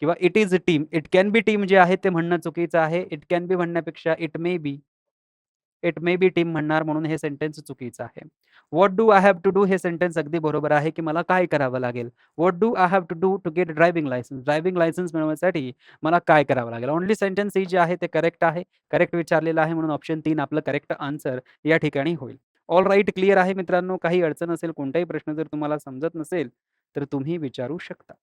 किंवा it is team. It can be team जे आहे ते म्हणणं चुकीचं आहे. इट कॅन बी म्हणण्यापेक्षा इट मे बी टीम म्हणणार, म्हणून हे सेंटेन्स चुकीचं आहे. What do I have to do, हे सेंटेन्स अगदी बरोबर आहे, की मला काय करावं लागेल. What do I have to do to get driving licence. Driving licence मिळवण्यासाठी मला काय करावं लागेल. ओन्ली सेंटेन्स सी जे आहे ते करेक्ट आहे. करेक्ट विचारलेलं आहे, म्हणून ऑप्शन 3 आपलं करेक्ट आन्सर या ठिकाणी होईल. All right. क्लिअर आहे मित्रांनो. काही अडचण असेल, कोणताही प्रश्न जर तुम्हाला समजत नसेल तर तुम्ही विचारू शकता.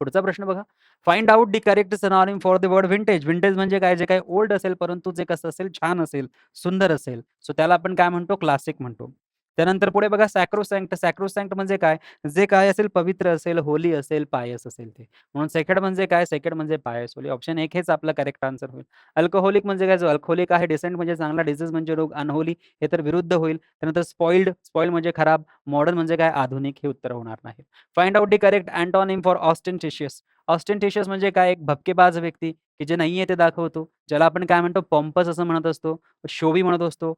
पुढचा प्रश्न बघा. Find out the correct synonym for the word vintage. Vintage म्हणजे काय? जे काही ओल्ड असेल, परंतु जे कसं असेल? छान असेल, सुंदर असेल. सो त्याला आपण काय म्हणतो? क्लासिक म्हणतो. त्यानंतर पुढे बघा. सॅक्रोसॅन्क्ट. सॅक्रोसॅन्क्ट म्हणजे काय? जे काय असेल, पवित्र असेल, होली असेल, पायस असेल ते. म्हणून सेक्रेड म्हणजे काय? सेक्रेड म्हणजे पायस, होली. ऑप्शन 1 हेच आपलं करेक्ट आन्सर होईल. अल्कोहोलिक म्हणजे काय? जो अल्कोहोलिक आहे. डिसेंट म्हणजे चांगला, डिसीज म्हणजे रोग, अनहोली हे तर विरुद्ध होईल. त्यानंतर स्पॉइल्ड, स्पॉइल्ड म्हणजे खराब, मॉडर्न म्हणजे काय? आधुनिक, हे उत्तर होणार नाही. Find out the correct antonym for ostentatious. Ostentatious म्हणजे काय? एक भपकेबाज व्यक्ती, की जे नाहीये ते दाखवतो. ज्याला आपण काय म्हणतो? पॉम्पस असं म्हणत असतो, शोवी म्हणत असतो,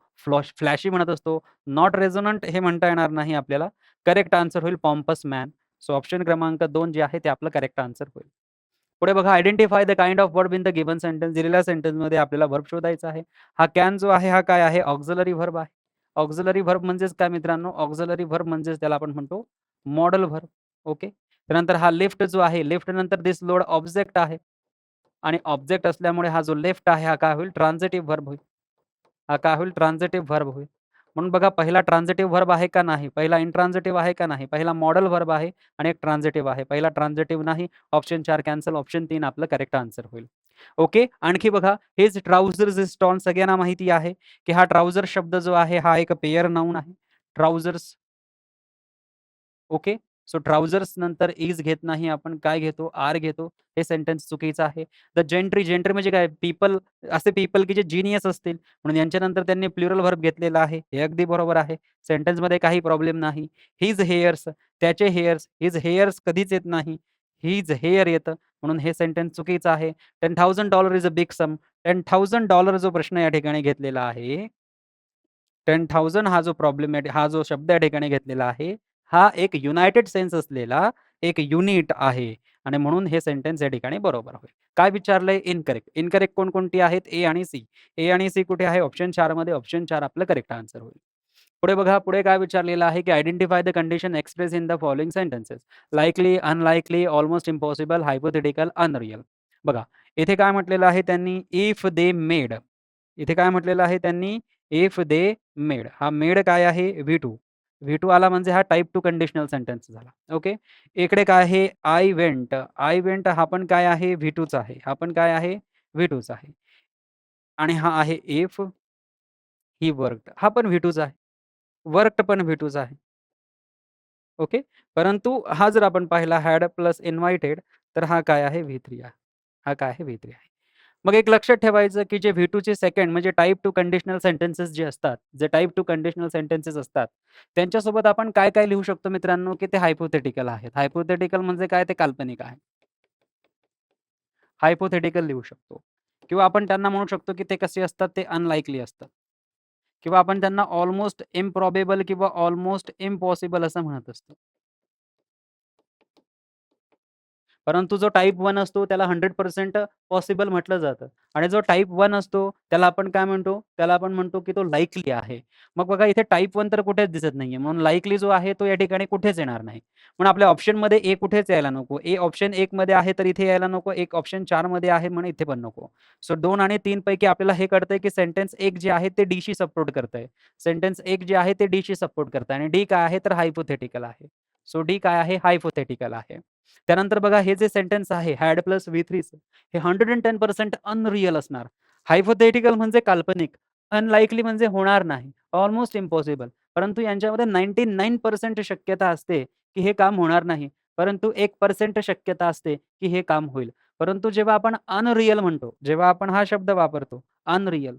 फ्लॅशी म्हणत असतो. नॉट रेझोनंट हे म्हणता येणार नाही आपल्याला. करेक्ट आन्सर होईल पॉम्पस मॅन. सो ऑप्शन क्रमांक 2 जे आहे ते आपलं करेक्ट आन्सर होईल. पुढे बघा, identify the kind of verb in the given sentence. दिलेल्या सेंटेन्समध्ये आपल्याला वर्ब शोधायचा आहे. हा कॅन जो आहे हा काय आहे? ऑक्झिलरी व्हर्ब आहे. ऑक्झिलरी व्हर्ब म्हणजेच काय मित्रांनो? ऑक्झिलरी व्हर्ब म्हणजेच त्याला आपण म्हणतो मॉडल व्हर्ब. ओके. त्यानंतर हा लिफ्ट जो आहे, लिफ्ट नंतर दिस लोड ऑब्जेक्ट आहे आणि ऑब्जेक्ट असल्यामुळे हा जो लेफ्ट आहे हा काय होईल? ट्रान्झिटिव्ह व्हर्ब होईल. हा काय होईल? ट्रान्झिटिव्ह व्हर्ब होईल. म्हणून बघा, पहिला ट्रान्झिटिव्ह व्हर्ब आहे का नाही? पहिला इंट्रान्झिटिव्ह आहे का नाही? पहिला मॉडल व्हर्ब आहे आणि एक ट्रान्झिटिव्ह आहे. पहिला ट्रान्झिटिव्ह नाही. Option 4 cancel. ऑप्शन 3 आपलं करेक्ट आन्सर होईल. ओके. आणखी बघा, हेच ट्राउझर्स इज टॉर्न सगळ्यांना माहिती आहे, की हा ट्राउझर शब्द जो आहे हा एक पेअर नाउन आहे. ट्राउझर्स. ओके. सो ट्राउझर्स नंतर इज घेत नाही आपण, काय घेतो? आर घेतो. हे सेंटेन्स चुकीचं आहे. द जेंट्री, जेंट्री म्हणजे काय? पीपल, असे पीपल की जे जीनियस असतील, म्हणून यांच्यानंतर त्यांनी प्लुरल व्हर्ब घेतलेला आहे. हे अगदी बरोबर आहे. सेंटेन्समध्ये काही प्रॉब्लेम नाही. हिज हेअर्स, त्याचे हेअर्स. हिज हेअर्स कधीच येत नाही. हिज हेअर येतं, म्हणून हे सेंटेन्स चुकीचं आहे. $10,000 इज अ बिग सम. $10,000 जो प्रश्न या ठिकाणी घेतलेला आहे, 10,000 हा जो प्रॉब्लेम हा जो शब्द या ठिकाणी घेतलेला आहे, हा एक युनायटेड सेन्स असलेला एक युनिट आहे आणि म्हणून हे सेंटेन्स या ठिकाणी बरोबर होईल. काय विचारलंय? इनकरेक्ट. इनकरेक्ट कोणकोणती आहेत? ए आणि सी. ए आणि सी कुठे आहे? ऑप्शन 4 मध्ये. ऑप्शन 4 आपलं करेक्ट आन्सर होईल. पुढे बघा, पुढे काय विचारलेलं आहे, की identify the condition express in the following sentences. Likely, unlikely, almost impossible, hypothetical, unreal. बघा, इथे काय म्हटलेलं आहे त्यांनी? If they made. इथे काय म्हटलेलं आहे त्यांनी? If they made. हा मेड काय आहे? व्ही2. व्ही2 आला म्हणजे हा टाइप 2 कंडिशनल सेंटेन्स झाला. ओके. इकडे काय आहे? I went. आय वेंट हा पण काय आहे? व्ही2चा आहे. हा पण काय आहे? व्ही2चा आहे. आणि हा आहे इफ ही वर्क्ड. हा पण व्ही2चा आहे. वर्क्ड पण व्ही2चा आहे. ओके. परंतु हा जर आपण पाहिला हॅड प्लस इन्व्हायटेड, तर हा काय आहे? व्ही3 आहे. हा काय आहे? व्ही3 आहे. मग एक लक्षात ठेवायचं, की जे व्ही2चे सेकंड म्हणजे टाइप 2 कंडिशनल सेंटेन्सेस जे असतात, जे टाइप 2 कंडिशनल सेंटेन्सेस असतात, त्यांच्यासोबत आपण काय-काय लिहू शकतो मित्रांनो, की ते हायपोथेटिकल आहेत. हायपोथेटिकल म्हणजे काय? ते काल्पनिक आहे. हायपोथेटिकल लिहू शकतो किंवा आपण त्यांना म्हणू शकतो, की ते कसे असतात? ते अनलाइकली असतात किंवा आपण त्यांना ऑलमोस्ट इम्प्रॉबेबल किंवा ऑलमोस्ट इम्पॉसिबल असं म्हणत असतो. परंतु जो टाइप 1 असतो त्याला 100% पॉसिबल म्हटलं जातं आणि जो टाइप 1 असतो त्याला आपण काय म्हणतो? त्याला आपण म्हणतो की तो लाइकली आहे. मग बघा, इथे टाइप 1 तर कुठेच दिसत नाहीये. म्हणून लाइकली जो आहे तो या ठिकाणी कुठेच येणार नाही. म्हणून आपल्या ऑप्शनमध्ये ए कुठेच यायला नको. ए ऑप्शन 1 मध्ये आहे तर इथे यायला नको. एक ऑप्शन 4 मध्ये आहे म्हणून इथे पण नको. सो 2 आणि 3 पैकी आपल्याला हे कळतंय की सेंटेन्स 1 जे आहे ते डीशी सपोर्ट करतंय. सेंटेन्स 1 जे आहे ते डीशी सपोर्ट करतंय आणि डी काय आहे? तर हायपोथेटिकल आहे. सो डी काय आहे? हायपोथेटिकल आहे. त्यानंतर बघा, हे जे सेंटेन्स आहे हॅड प्लस व्ही3चं, हे 110% अनरिअल असणार. हायपोथेटिकल म्हणजे काल्पनिक, अनलाइकली म्हणजे होणार नाही, ऑलमोस्ट इम्पॉसिबल. परंतु यांच्यामध्ये 99% शक्यता असते, की हे काम होणार नाही. परंतु 1% शक्यता असते, की हे काम होईल. परंतु जेव्हा आपण अनरिअल म्हणतो, जेव्हा आपण हा शब्द वापरतो, अनरिअल,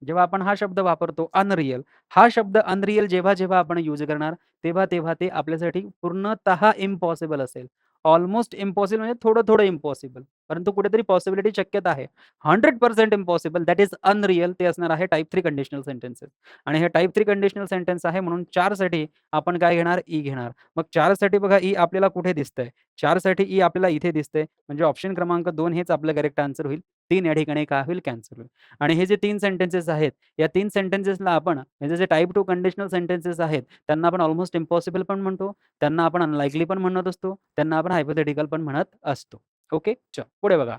जेव्हा आपण हा शब्द वापरतो अनरिअल, हा शब्द अनरिअल जेव्हा-जेव्हा आपण यूज करणार, तेव्हा-तेव्हा ते आपल्यासाठी पूर्णतः इम्पॉसिबल असेल. ऑलमोस्ट इम्पॉसिबल म्हणजे थोडं-थोडं इम्पॉसिबल. परंतु कुठेतरी पॉसिबिलिटी शक्यता आहे. 100% इम्पॉसिबल दॅट इज अनरिअल ते असणार आहे टाइप 3 कंडिशनल सेंटेन्सेस आणि हे टाइप 3 कंडिशनल सेंटेन्स आहे म्हणून 4 साठी आपण काय घेणार? ई घेणार. मग 4 साठी बघा, ई आपल्याला कुठे दिसतंय? 4 साठी ई आपल्याला इथे दिसतंय. म्हणजे ऑप्शन क्रमांक 2 हेच आपलं करेक्ट आन्सर होईल. 3 या ठिकाणी काय होईल? कॅन्सल होईल. आणि हे जे 3 सेंटेन्सेस आहेत, या 3 सेंटेन्सेसला आपण म्हणजे जे टाइप 2 कंडिशनल सेंटेन्सेस आहेत, त्यांना आपण ऑलमोस्ट इम्पॉसिबल पण म्हणतो, त्यांना आपण अनलाइकली पण म्हणत असतो, त्यांना आपण हायपोथेटिकल पण म्हणत असतो. ओके. चल पुढे बघा.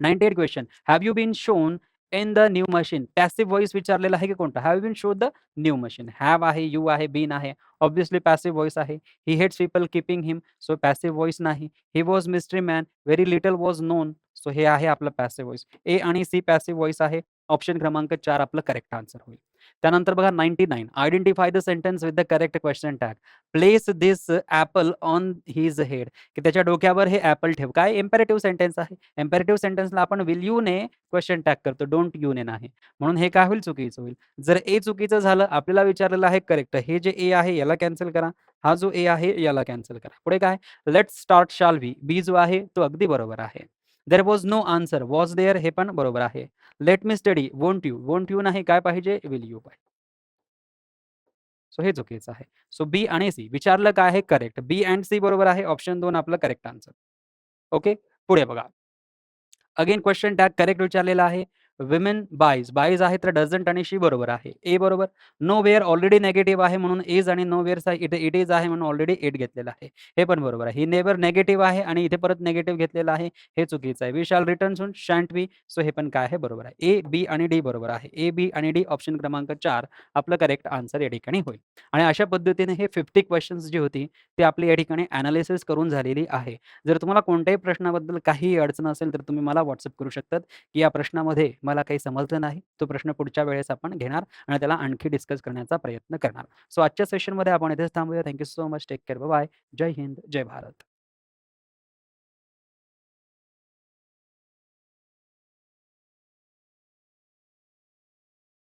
98 question. Have you been shown in the new machine? Passive voice विचारलेला आहे की कोणता? Have you been shown the new machine? Have आहे, यू आहे, बीन आहे. ऑब्व्हियसली पॅसिव्ह व्हॉईस आहे. He hates people keeping him. So passive voice नाही. He was mystery man. Very little was known. So हे आहे आपलं पॅसिव्ह व्हॉईस. ए आणि C passive voice आहे. ऑप्शन क्रमांक 4 आपलं करेक्ट आन्सर होईल. त्यानंतर बघा 99. Identify the sentence with the correct question tag. Place this Apple on his head. की त्याच्या डोक्यावर हे ॲपल ठेव. काय इम्पेरेटिव्ह सेंटेन्स आहे. इम्पेरेटिव्ह सेंटेन्सला आपण विल यू ने क्वेश्चन टॅग करतो. डोंट यू ने नाही. म्हणून हे काय होईल? चुकीचं होईल. जर ए चुकीचं झालं, आपल्याला विचारलेलं आहे करेक्ट. हे जे ए आहे याला कॅन्सल करा. हा जो ए आहे याला कॅन्सल करा. पुढे काय? Let's start shall we. B जो आहे तो अगदी बरोबर आहे. There was no answer. Was there हे पण बरोबर आहे. Let me study. Won't you. Won't you नाही. काय पाहिजे? विल यू पाहिजे. सो हे चुकीचं आहे. सो बी आणि सी विचारलं काय आहे? करेक्ट. बी एंड सी बरोबर आहे. ऑप्शन 2 आपलं करेक्ट आन्सर. ओके. पुढे बघा. अगेन क्वेश्चन टॅग करेक्ट विचारलेला आहे. Women boys. बायज आहे तर डझंट आणि शी बरोबर आहे. ए बरोबर. नो वेअर ऑलरेडी निगेटिव्ह आहे म्हणून इज आणि नो वेअर्स आहे इथे इट इज आहे म्हणून ऑलरेडी इट घेतलेला आहे. हे पण बरोबर आहे. ही नेव्हर निगेटिव्ह आहे आणि इथे परत निगेटिव्ह घेतलेला आहे. हे चुकीचं आहे. We shall return soon shan't we. So हे पण काय आहे? बरोबर आहे. ए, बी आणि डी बरोबर आहे. ए, बी आणि डी ऑप्शन क्रमांक 4 आपलं करेक्ट आन्सर या ठिकाणी होईल. आणि अशा पद्धतीने हे 50 क्वेशन्स जी होती ती आपली या ठिकाणी एनालिसिस करून झालेली आहे. जर तुम्हाला कोणत्याही प्रश्नाबद्दल काहीही अडचण असेल तर तुम्ही मला WhatsApp करू शकतात, की या प्रश्नामध्ये मला काही समजलं नाही. तो प्रश्न पुढच्या वेळेस आपण घेणार आणि त्याला आणखी डिस्कस करण्याचा प्रयत्न करणार. सो आजच्या सेशनमध्ये आपण इथेच थांबूया. Thank you so much. Take care. Bye bye. जय हिंद. जय भारत.